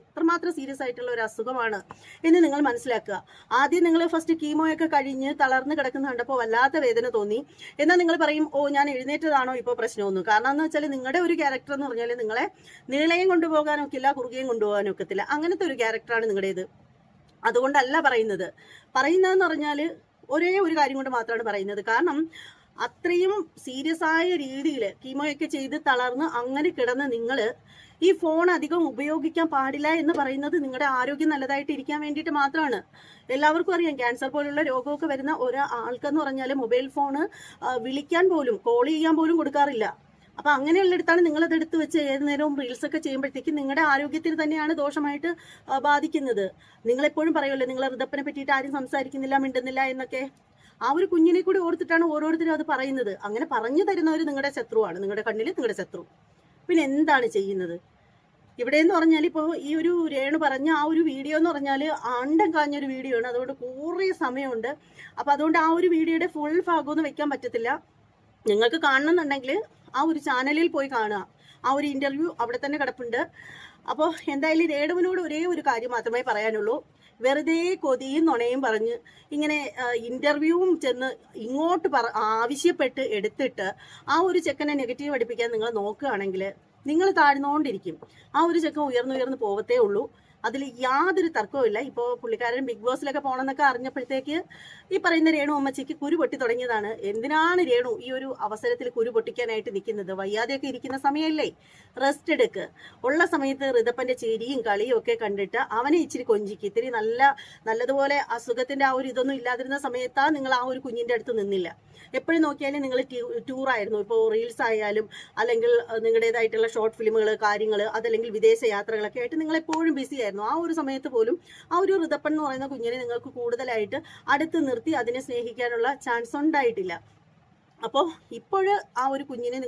എത്രമാത്രം സീരിയസ് ആയിട്ടുള്ള ഒരു അസുഖമാണ് എന്ന് നിങ്ങൾ മനസ്സിലാക്കുക. ആദ്യം നിങ്ങൾ ഫസ്റ്റ് കീമോയൊക്കെ കഴിഞ്ഞ് തളർന്ന് കിടക്കുന്ന കണ്ടപ്പോൾ വല്ലാത്ത വേദന തോന്നി. എന്നാൽ നിങ്ങൾ പറയും, ഓ ഞാൻ എഴുന്നേറ്റതാണോ ഇപ്പോൾ പ്രശ്നമൊന്നും. കാരണം എന്ന് വെച്ചാൽ നിങ്ങളുടെ ഒരു ക്യാരക്ടർ എന്ന് പറഞ്ഞാൽ നിങ്ങളെ നീളയും കൊണ്ടുപോകാനൊക്കില്ല, കുറുകയും കൊണ്ടുപോകാനൊക്കത്തില്ല. അങ്ങനത്തെ ഒരു ക്യാരക്ടറാണ് നിങ്ങളുടേത്. അതുകൊണ്ടല്ല പറയുന്നതെന്ന് പറഞ്ഞാൽ ഒരേ ഒരു കാര്യം കൊണ്ട് മാത്രമാണ് പറയുന്നത്. കാരണം അത്രയും സീരിയസ് ആയ രീതിയിൽ കീമോയൊക്കെ ചെയ്ത് തളർന്ന് അങ്ങനെ കിടന്ന് നിങ്ങൾ ഈ ഫോൺ അധികം ഉപയോഗിക്കാൻ പാടില്ല എന്ന് പറയുന്നത് നിങ്ങളുടെ ആരോഗ്യം നല്ലതായിട്ട് ഇരിക്കാൻ വേണ്ടിയിട്ട് മാത്രമാണ്. എല്ലാവർക്കും അറിയാം, ക്യാൻസർ പോലുള്ള രോഗമൊക്കെ വരുന്ന ഒരാൾക്കെന്ന് പറഞ്ഞാൽ മൊബൈൽ ഫോണ് വിളിക്കാൻ പോലും കോൾ ചെയ്യാൻ പോലും കൊടുക്കാറില്ല. അപ്പൊ അങ്ങനെയുള്ളിടത്താണ് നിങ്ങൾ അത് എടുത്ത് വെച്ച് ഏത് നേരവും റീൽസ് ഒക്കെ ചെയ്യുമ്പോഴത്തേക്കും നിങ്ങളുടെ ആരോഗ്യത്തിന് തന്നെയാണ് ദോഷമായിട്ട് ബാധിക്കുന്നത്. നിങ്ങളെപ്പോഴും പറയുമല്ലോ, നിങ്ങൾ ഋതപ്പനെ പറ്റിയിട്ട് ആരും സംസാരിക്കുന്നില്ല, മിണ്ടുന്നില്ല എന്നൊക്കെ. ആ ഒരു കുഞ്ഞിനെ കൂടി ഓർത്തിട്ടാണ് ഓരോരുത്തരും അത് പറയുന്നത്. അങ്ങനെ പറഞ്ഞു തരുന്നവർ നിങ്ങളുടെ ശത്രുവാണ്, നിങ്ങളുടെ കണ്ണിൽ നിങ്ങളുടെ ശത്രു. പിന്നെ എന്താണ് ചെയ്യുന്നത് ഇവിടെ എന്ന് പറഞ്ഞാൽ? ഇപ്പോൾ ഈ ഒരു രേണു പറഞ്ഞ ആ ഒരു വീഡിയോ എന്ന് പറഞ്ഞാൽ ആണ്ടം കാഞ്ഞൊരു വീഡിയോ ആണ്. അതുകൊണ്ട് കുറേ സമയമുണ്ട്. അപ്പൊ അതുകൊണ്ട് ആ ഒരു വീഡിയോയുടെ ഫുൾ ഭാഗമൊന്നും വെക്കാൻ പറ്റത്തില്ല. നിങ്ങൾക്ക് കാണണമെന്നുണ്ടെങ്കിൽ ആ ഒരു ചാനലിൽ പോയി കാണുക. ആ ഒരു ഇന്റർവ്യൂ അവിടെ തന്നെ കിടപ്പുണ്ട്. അപ്പോൾ എന്തായാലും രേണുവിനോട് ഒരേ ഒരു കാര്യം മാത്രമേ പറയാനുള്ളൂ. വെറുതെ കൊതിയും നുണയും പറഞ്ഞ് ഇങ്ങനെ ഇന്റർവ്യൂവും ചെന്ന് ഇങ്ങോട്ട് ആവശ്യപ്പെട്ട് എടുത്തിട്ട് ആ ഒരു ചെക്കനെ നെഗറ്റീവ് അടിപ്പിക്കാൻ നിങ്ങൾ നോക്കുകയാണെങ്കിൽ നിങ്ങൾ താഴ്ന്നുകൊണ്ടിരിക്കും. ആ ഒരു ചെക്കൻ ഉയർന്നു പോകത്തേ ഉള്ളൂ. അതിൽ യാതൊരു തർക്കവുമില്ല. ഇപ്പോൾ പുള്ളിക്കാരൻ ബിഗ് ബോസിലൊക്കെ പോകണമെന്നൊക്കെ അറിഞ്ഞപ്പോഴത്തേക്ക് ഈ പറയുന്ന രേണു അമ്മച്ചിക്ക് കുരു പൊട്ടി തുടങ്ങിയതാണ്. എന്തിനാണ് രേണു ഈ ഒരു അവസരത്തിൽ കുരു പൊട്ടിക്കാനായിട്ട് നിൽക്കുന്നത്? വയ്യാതെയൊക്കെ ഇരിക്കുന്ന സമയമല്ലേ, റെസ്റ്റ് എടുക്ക്. ഉള്ള സമയത്ത് ഋതപ്പന്റെ ചിരിയും കളിയും ഒക്കെ കണ്ടിട്ട് അവനെ ഇച്ചിരി കൊഞ്ചിക്ക്. ഇത്തിരി നല്ലതുപോലെ അസുഖത്തിന്റെ ആ ഒരു ഇതൊന്നും ഇല്ലാതിരുന്ന സമയത്താണ് നിങ്ങൾ ആ ഒരു കുഞ്ഞിന്റെ അടുത്ത് നിന്നില്ല. എപ്പോഴും നോക്കിയാലും നിങ്ങൾ ടൂറായിരുന്നു. ഇപ്പോൾ റീൽസ് ആയാലും അല്ലെങ്കിൽ നിങ്ങളുടേതായിട്ടുള്ള ഷോർട്ട് ഫിലിമുകൾ കാര്യങ്ങൾ അതല്ലെങ്കിൽ വിദേശ യാത്രകളൊക്കെ ആയിട്ട് നിങ്ങൾ എപ്പോഴും ബിസി ആയിരുന്നു. ആ ഒരു സമയത്ത് പോലും ആ ഒരു ഋതപ്പൻ എന്ന് പറയുന്ന കുഞ്ഞിനെ നിങ്ങൾക്ക് കൂടുതലായിട്ട് അടുത്ത് നിർത്തി അതിനെ സ്നേഹിക്കാനുള്ള ചാൻസ് ഉണ്ടായിട്ടില്ല. അപ്പോൾ ഇപ്പോൾ ആ ഒരു കുഞ്ഞിനെ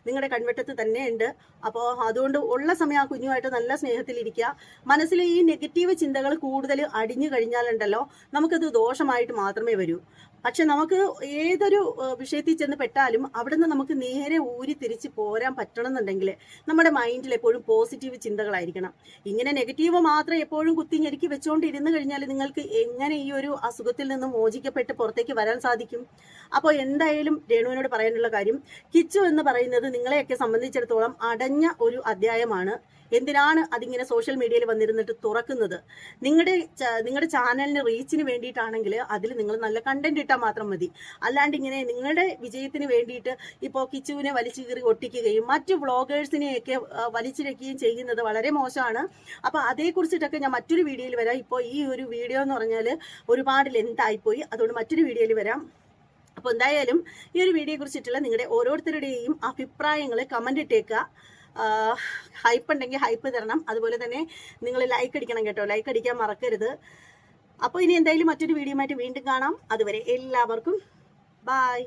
നിങ്ങളുടെ കൺവെട്ടത്ത് തന്നെ ഉണ്ട്. അപ്പോൾ അതുകൊണ്ട് ഉള്ള സമയം ആ കുഞ്ഞുമായിട്ട് നല്ല സ്നേഹത്തിലിരിക്കുക. മനസ്സിൽ ഈ നെഗറ്റീവ് ചിന്തകൾ കൂടുതൽ അടിഞ്ഞു കഴിഞ്ഞാലുണ്ടല്ലോ നമുക്കത് ദോഷമായിട്ട് മാത്രമേ വരൂ. പക്ഷെ നമുക്ക് ഏതൊരു വിഷയത്തിൽ ചെന്ന് പെട്ടാലും അവിടെ നിന്ന് നമുക്ക് നേരെ ഊരി തിരിച്ച് പോരാൻ പറ്റണമെന്നുണ്ടെങ്കിൽ നമ്മുടെ മൈൻഡിൽ എപ്പോഴും പോസിറ്റീവ് ചിന്തകളായിരിക്കണം. ഇങ്ങനെ നെഗറ്റീവ് മാത്രം എപ്പോഴും കുത്തിഞ്ഞെരുക്കി വെച്ചുകൊണ്ടിരുന്നു കഴിഞ്ഞാൽ നിങ്ങൾക്ക് എങ്ങനെ ഈ ഒരു അസുഖത്തിൽ നിന്ന് മോചിക്കപ്പെട്ട് പുറത്തേക്ക് വരാൻ സാധിക്കും? അപ്പോൾ എന്തായാലും രേണുവിനോട് പറയാനുള്ള കാര്യം, കിച്ചു എന്ന് പറയുന്നത് നിങ്ങളെയൊക്കെ സംബന്ധിച്ചിടത്തോളം അടഞ്ഞ ഒരു അധ്യായമാണ്. എന്തിനാണ് അതിങ്ങനെ സോഷ്യൽ മീഡിയയിൽ വന്നിരുന്നിട്ട് തുറക്കുന്നത്? നിങ്ങളുടെ ചാനലിന് റീച്ചിന് വേണ്ടിയിട്ടാണെങ്കിൽ അതിൽ നിങ്ങൾ നല്ല കണ്ടന്റ് ഇട്ടാൽ മാത്രം മതി. അല്ലാണ്ട് ഇങ്ങനെ നിങ്ങളുടെ വിജയത്തിന് വേണ്ടിയിട്ട് ഇപ്പോൾ കിച്ചുവിനെ വലിച്ചു കീറി ഒട്ടിക്കുകയും മറ്റു വ്ളോഗേഴ്സിനെയൊക്കെ വലിച്ചിഴക്കുകയും ചെയ്യുന്നത് വളരെ മോശമാണ്. അപ്പോൾ അതേക്കുറിച്ചിട്ടൊക്കെ ഞാൻ മറ്റൊരു വീഡിയോയിൽ വരാം. ഇപ്പോൾ ഈ ഒരു വീഡിയോ എന്ന് പറഞ്ഞാൽ ഒരുപാട് ലെന്ത് ആയിപ്പോയി, അതുകൊണ്ട് മറ്റൊരു വീഡിയോയിൽ വരാം. അപ്പോൾ എന്തായാലും ഈ ഒരു വീഡിയോയെ കുറിച്ചിട്ടുള്ള നിങ്ങളുടെ ഓരോരുത്തരുടെയും അഭിപ്രായങ്ങൾ കമന്റ് ഇട്ടേക്കുക. ഹൈപ്പ് ഉണ്ടെങ്കിൽ ഹൈപ്പ് തരണം. അതുപോലെ തന്നെ നിങ്ങൾ ലൈക്ക് അടിക്കണം കേട്ടോ, ലൈക്ക് അടിക്കാൻ മറക്കരുത്. അപ്പോൾ ഇനി എന്തായാലും മറ്റൊരു വീഡിയോയുമായിട്ട് വീണ്ടും കാണാം. അതുവരെ എല്ലാവർക്കും ബൈ.